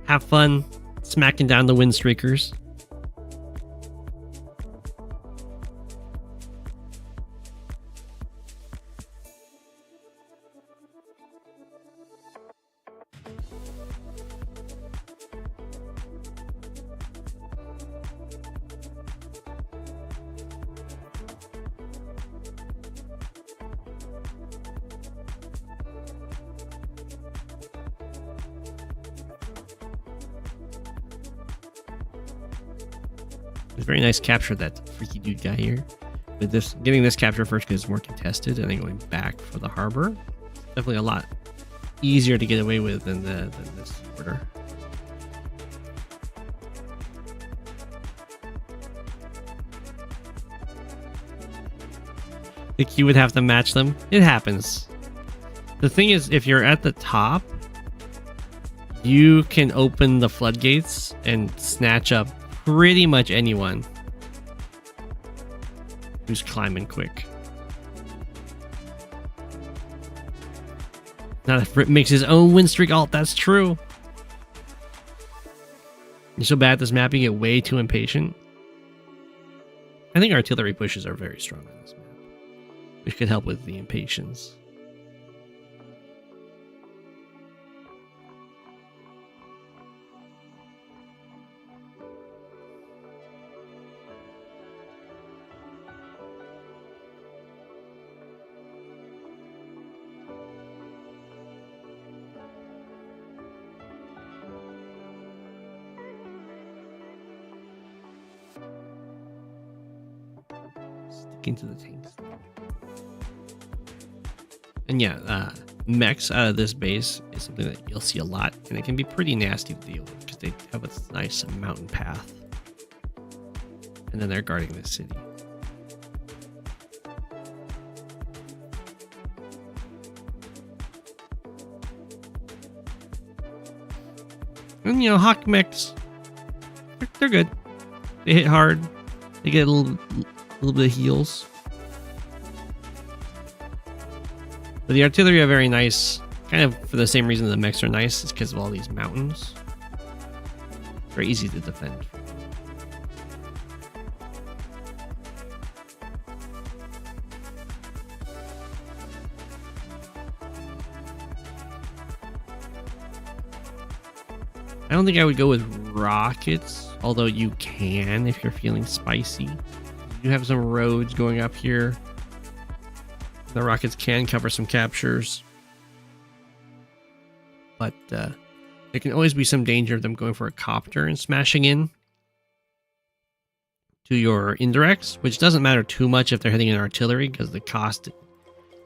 Have fun smacking down the wind streakers. It's very nice capture that freaky dude guy here. With this, getting this capture first because it's more contested, and then going back for the harbor. Definitely a lot easier to get away with than this order. I think you would have to match them. It happens. The thing is, if you're at the top, you can open the floodgates and snatch up pretty much anyone who's climbing quick. Not if Rip makes his own win streak alt, that's true. You're so bad at this map, you get way too impatient. I think artillery pushes are very strong on this map, which could help with the impatience. Sticking to the tanks. And yeah, mechs out of this base is something that you'll see a lot, and it can be pretty nasty to deal with because they have a nice mountain path. And then they're guarding the city. And you know, Hawk mechs, they're good. They hit hard. They get a little bit of heals. But the artillery are very nice, kind of for the same reason the mechs are nice, is because of all these mountains. Very easy to defend. I don't think I would go with rockets, although you can if you're feeling spicy. You have some roads going up here. The rockets can cover some captures. But there can always be some danger of them going for a copter and smashing in to your indirects, which doesn't matter too much if they're hitting an artillery, because the cost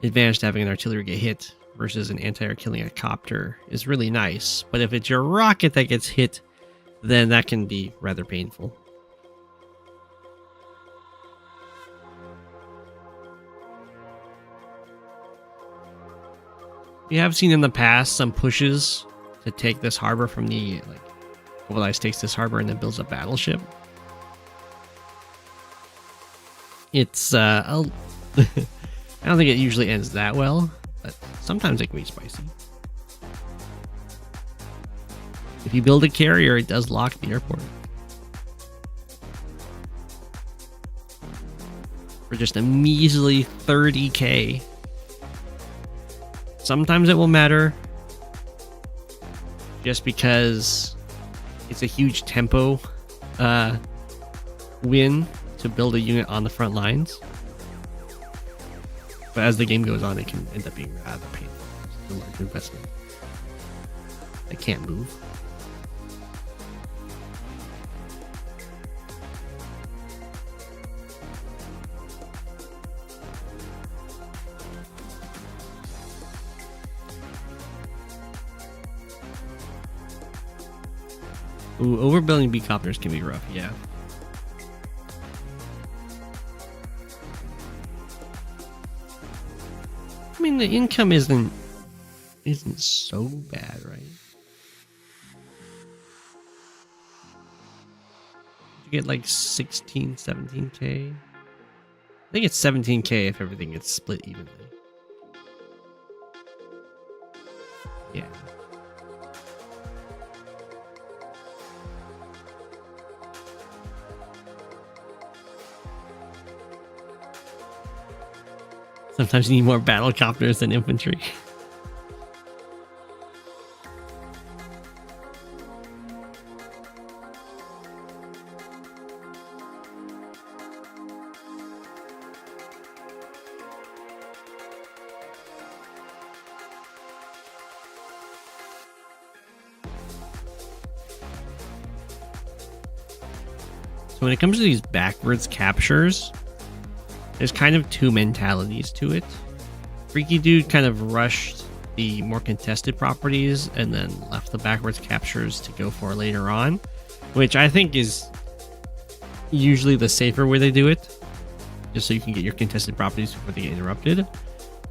advantage to having an artillery get hit versus an anti-air killing a copter is really nice. But if it's your rocket that gets hit, then that can be rather painful. We have seen in the past some pushes to take this harbor from the, like, Globalized takes this harbor and then builds a battleship. It's, I don't think it usually ends that well, but sometimes it can be spicy. If you build a carrier, it does lock the airport. For just a measly 30k. Sometimes it will matter just because it's a huge tempo win to build a unit on the front lines. But as the game goes on, it can end up being rather painful. It's a large investment. They can't move. Ooh, overbuilding B-copters can be rough, yeah. I mean, the income isn't so bad, right? You get like 16, 17k. I think it's 17k if everything gets split evenly. Yeah. Sometimes you need more battle copters than infantry. So when it comes to these backwards captures, there's kind of two mentalities to it. Freaky Dude kind of rushed the more contested properties and then left the backwards captures to go for later on, which I think is usually the safer way they do it, just so you can get your contested properties before they get interrupted.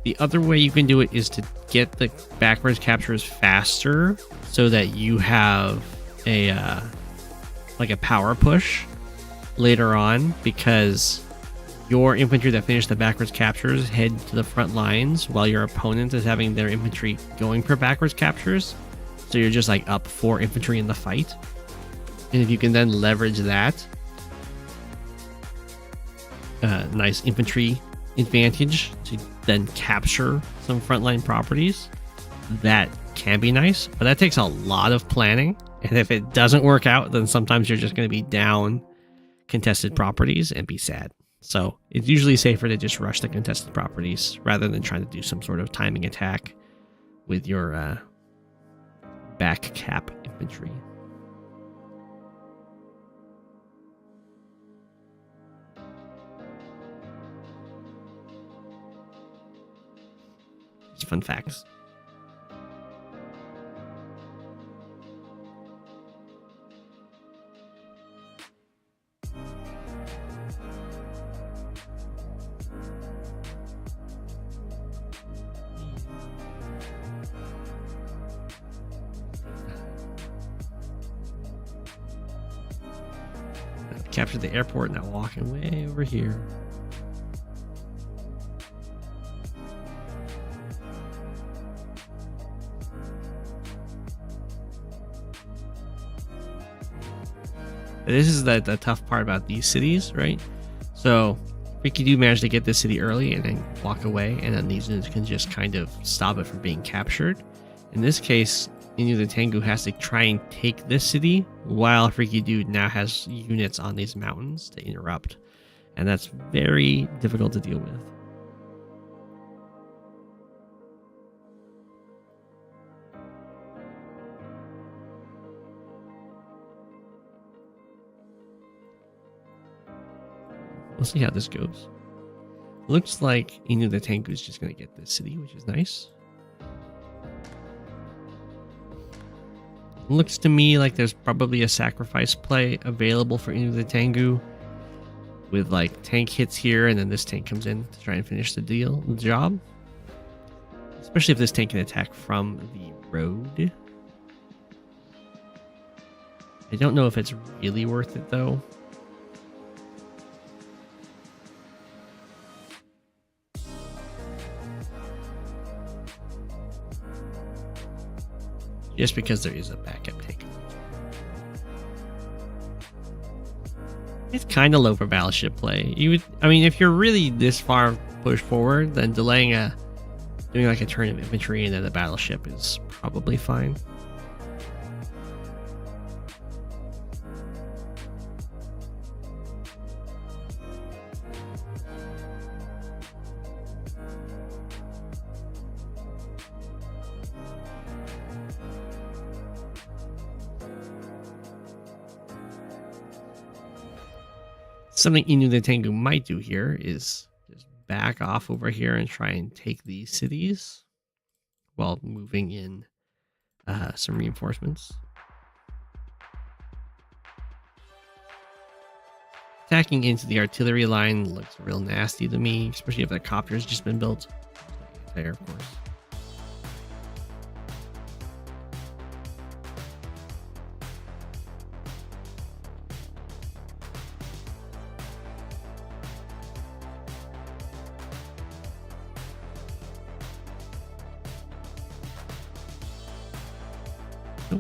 The other way you can do it is to get the backwards captures faster so that you have a like a power push later on, because your infantry that finished the backwards captures head to the front lines while your opponent is having their infantry going for backwards captures. So you're just like up 4 infantry in the fight. And if you can then leverage that nice infantry advantage to then capture some frontline properties, that can be nice, but that takes a lot of planning. And if it doesn't work out, then sometimes you're just going to be down contested properties and be sad. So it's usually safer to just rush the contested properties rather than trying to do some sort of timing attack with your back cap infantry. Just fun facts. Captured the airport, now walking way over here. This is the tough part about these cities, right? So Ricky do manage to get this city early and then walk away, and then these units can just kind of stop it from being captured. In this case, Inu the Tengu has to try and take this city while Freaky Dude now has units on these mountains to interrupt. And that's very difficult to deal with. We'll see how this goes. Looks like Inu the Tengu is just going to get this city, which is nice. Looks to me like there's probably a sacrifice play available for Inu the Tengu, with like tank hits here, and then this tank comes in to try and finish the job. Especially if this tank can attack from the road. I don't know if it's really worth it though. Just because there is a backup tank. It's kind of low for battleship play. I mean, if you're really this far pushed forward, then doing like a turn of infantry and then a battleship is probably fine. Something Inu the Tengu might do here is just back off over here and try and take these cities while moving in some reinforcements. Attacking into the artillery line looks real nasty to me, especially if that copter has just been built. There, of course.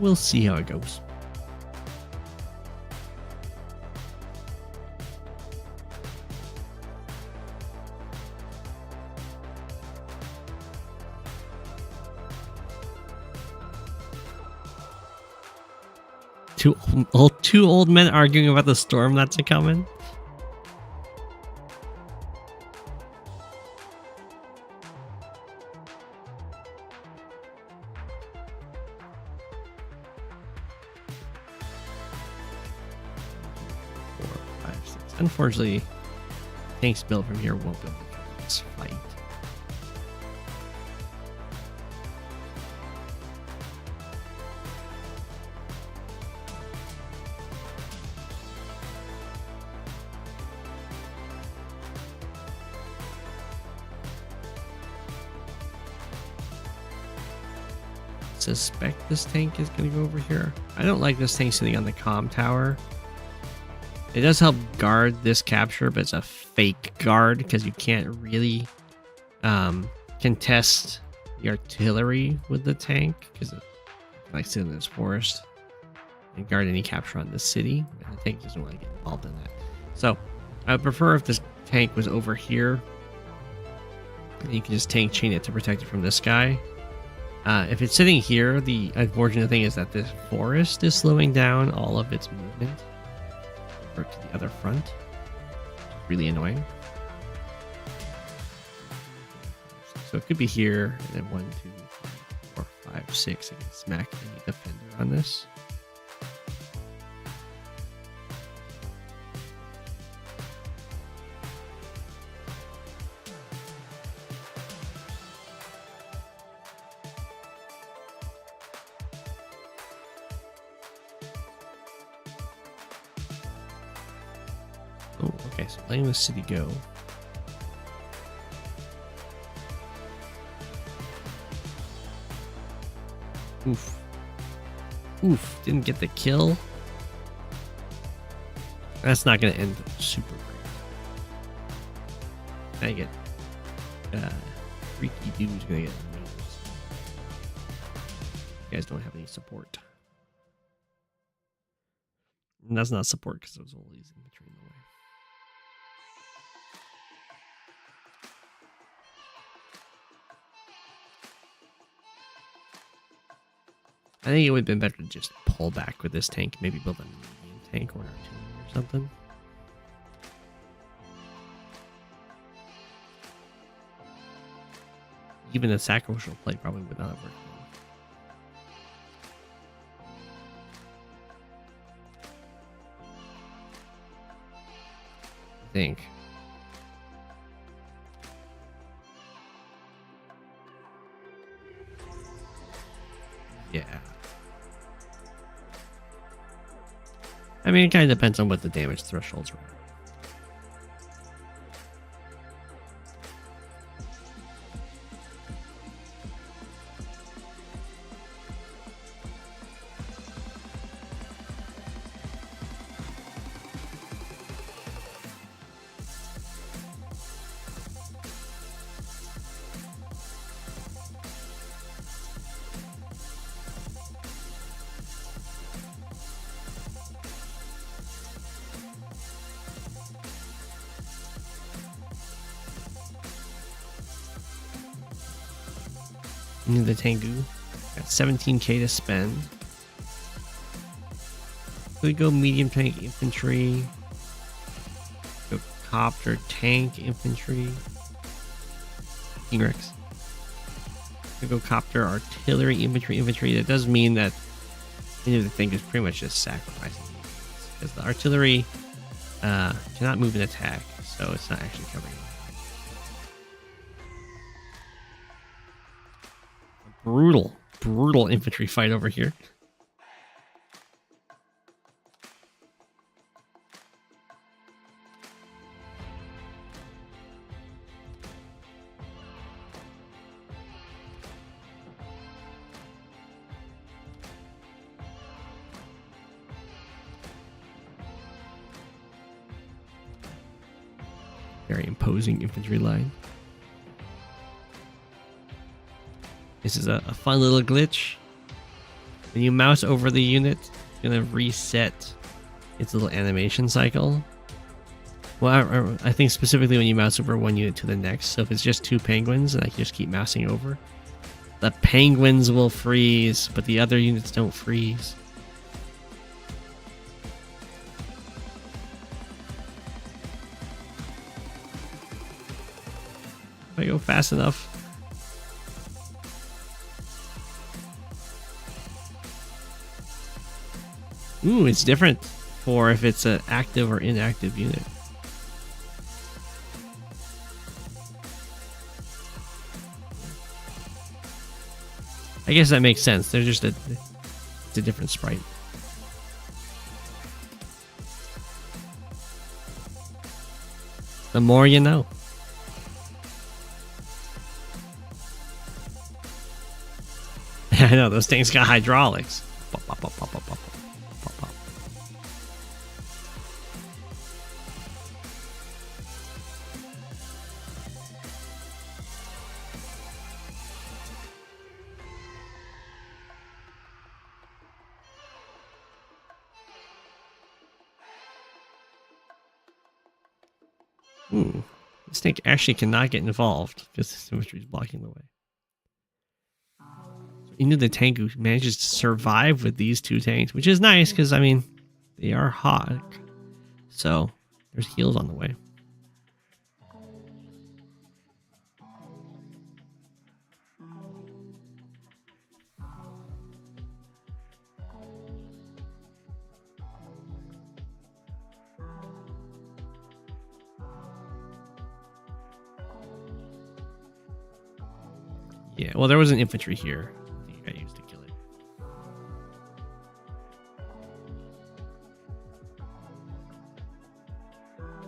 We'll see how it goes. Two old men arguing about the storm that's a coming. Unfortunately, tanks built from here won't be able to cover this fight. Suspect this tank is going to go over here. I don't like this tank sitting on the comm tower. It does help guard this capture, but it's a fake guard because you can't really contest the artillery with the tank because it likes to sit in this forest and guard any capture on the city. And the tank doesn't want to get involved in that. So I would prefer if this tank was over here. And you can just tank chain it to protect it from this guy. If it's sitting here, the unfortunate thing is that this forest is slowing down all of its movement over to the other front. Really annoying. So it could be here, and then 1, 2, 3, 4, 5, 6. I can smack any defender on this. Oh, okay, so letting the city go. Oof. Oof, didn't get the kill. That's not going to end super great. I get freaky dude's going to get amazed. You guys don't have any support. And that's not support because those all these infantry in the way. I think it would have been better to just pull back with this tank, maybe build a medium tank or an artillery or something. Even a sacrificial plate probably would not have worked. I think. Yeah. I mean, it kind of depends on what the damage thresholds are. Into the Tengu. Got 17k to spend. We go medium tank infantry. Go copter tank infantry. King Rex. We go copter artillery infantry. That does mean that any of the thing is pretty much just sacrificing because the artillery cannot move and attack, so it's not actually covering. Brutal infantry fight over here. Very imposing infantry line. This is a fun little glitch. When you mouse over the unit, it's going to reset its little animation cycle. Well, I think specifically when you mouse over one unit to the next. So if it's just 2 penguins and I just keep mousing over, the penguins will freeze, but the other units don't freeze. If I go fast enough. Ooh, it's different for if it's an active or inactive unit. I guess that makes sense. They're just it's a different sprite. The more you know. I know, those things got hydraulics. Pop, pop, pop, pop, pop, pop, pop, pop. This tank actually cannot get involved because this infantry is blocking the way. You know, the tank who manages to survive with these two tanks, which is nice because, I mean, they are hot. So there's heals on the way. Yeah, well, there was an infantry here. I think I used to kill it.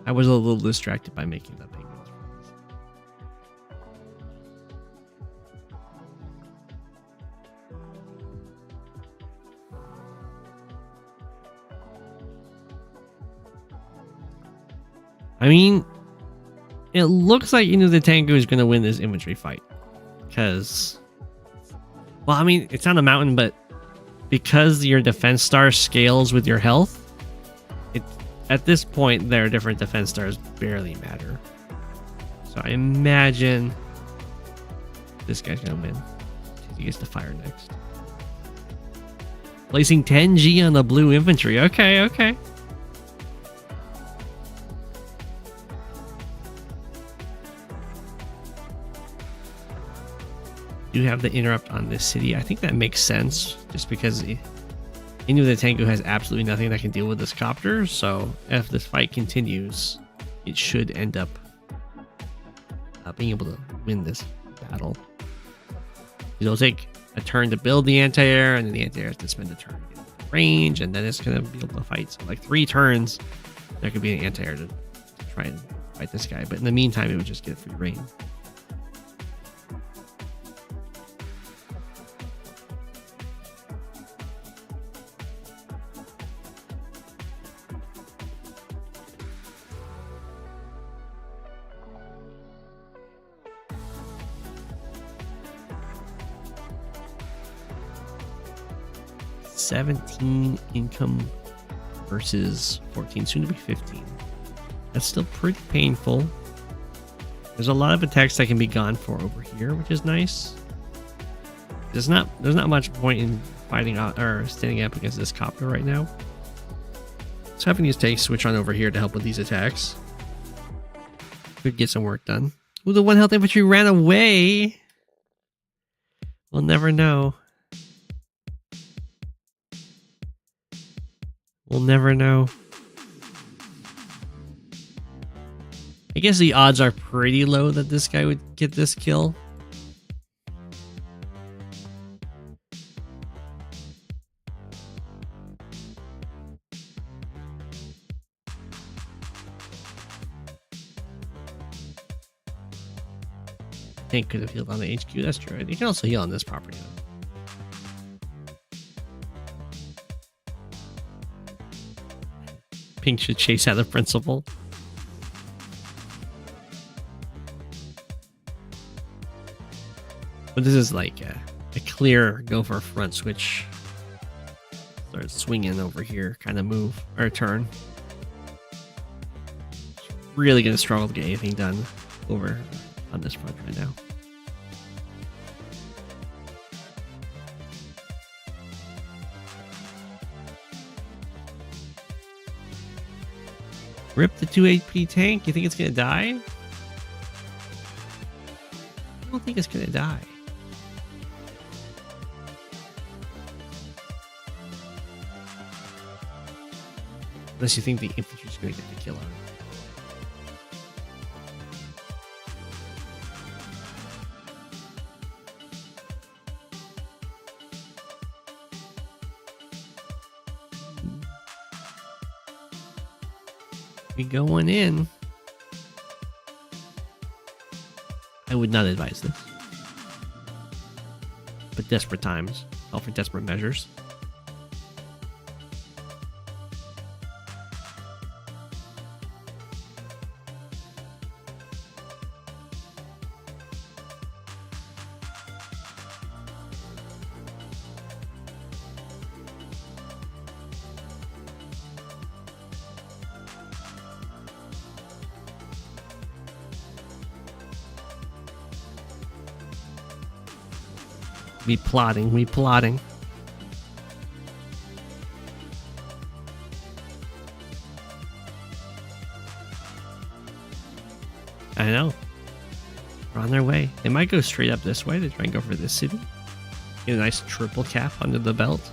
I was a little distracted by making the penguins. I mean, it looks like the Tango is going to win this infantry fight. Because, well, I mean, it's on a mountain, but because your defense star scales with your health, at this point, their different defense stars barely matter. So I imagine this guy's going to win. He gets to fire next. Placing 10G on the blue infantry. Okay, okay. Do have the interrupt on this city. I think that makes sense just because the Tango has absolutely nothing that can deal with this copter. So if this fight continues, it should end up being able to win this battle. It'll take a turn to build the anti-air, and then the anti-air has to spend a turn to get range, and then it's going to be able to fight. So like 3 turns, there could be an anti-air to try and fight this guy. But in the meantime, it would just get free reign. $17 income versus 14, soon to be 15. That's still pretty painful. There's a lot of attacks that can be gone for over here, which is nice. There's not much point in fighting out or standing up against this copter right now. So having these tanks switch on over here to help with these attacks could get some work done. Ooh, the 1 health infantry ran away. We'll never know. We'll never know. I guess the odds are pretty low that this guy would get this kill. Tank could have healed on the HQ, that's true. You can also heal on this property though. Pink should chase out the principal. But this is like a clear go for a front switch. Start swinging over here kind of move or turn. Really gonna struggle to get anything done over on this front right now. Rip the 2 HP tank. You think it's gonna die? I don't think it's gonna die. Unless you think the infantry's gonna get the kill on it. We going in. I would not advise this. But desperate times call for desperate measures. We plotting, we plotting. I know. We're on their way. They might go straight up this way to try and go for this city. Get a nice triple cap under the belt.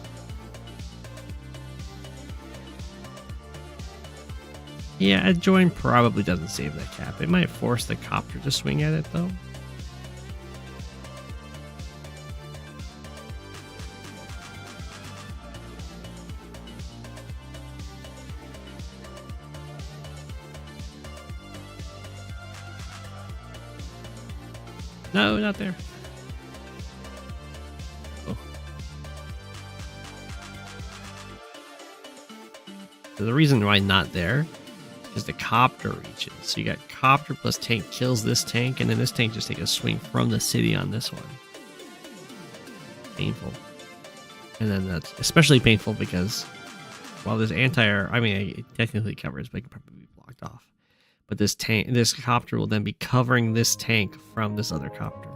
Yeah, a join probably doesn't save that cap. It might force the copter to swing at it though. No, not there. Oh. So the reason why not there is the copter reaches. So you got copter plus tank kills this tank, and then this tank just takes a swing from the city on this one. Painful. And then that's especially painful because while this anti-air, I mean, it technically covers, but it can probably be blocked off. But this tank, this copter will then be covering this tank from this other copter.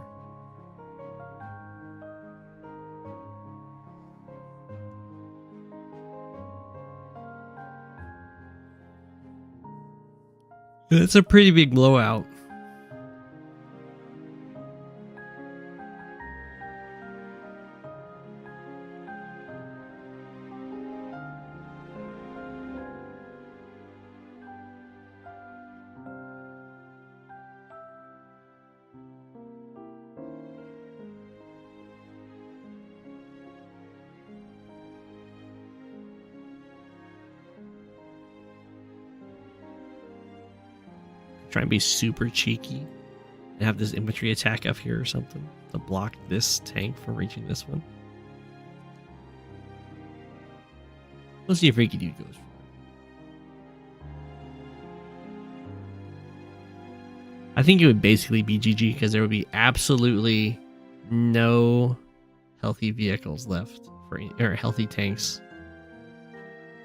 It's a pretty big blowout. Try and be super cheeky and have this infantry attack up here or something to block this tank from reaching this one. Let's see if Freaky Dude goes for it. I think it would basically be GG because there would be absolutely no healthy vehicles left for or healthy tanks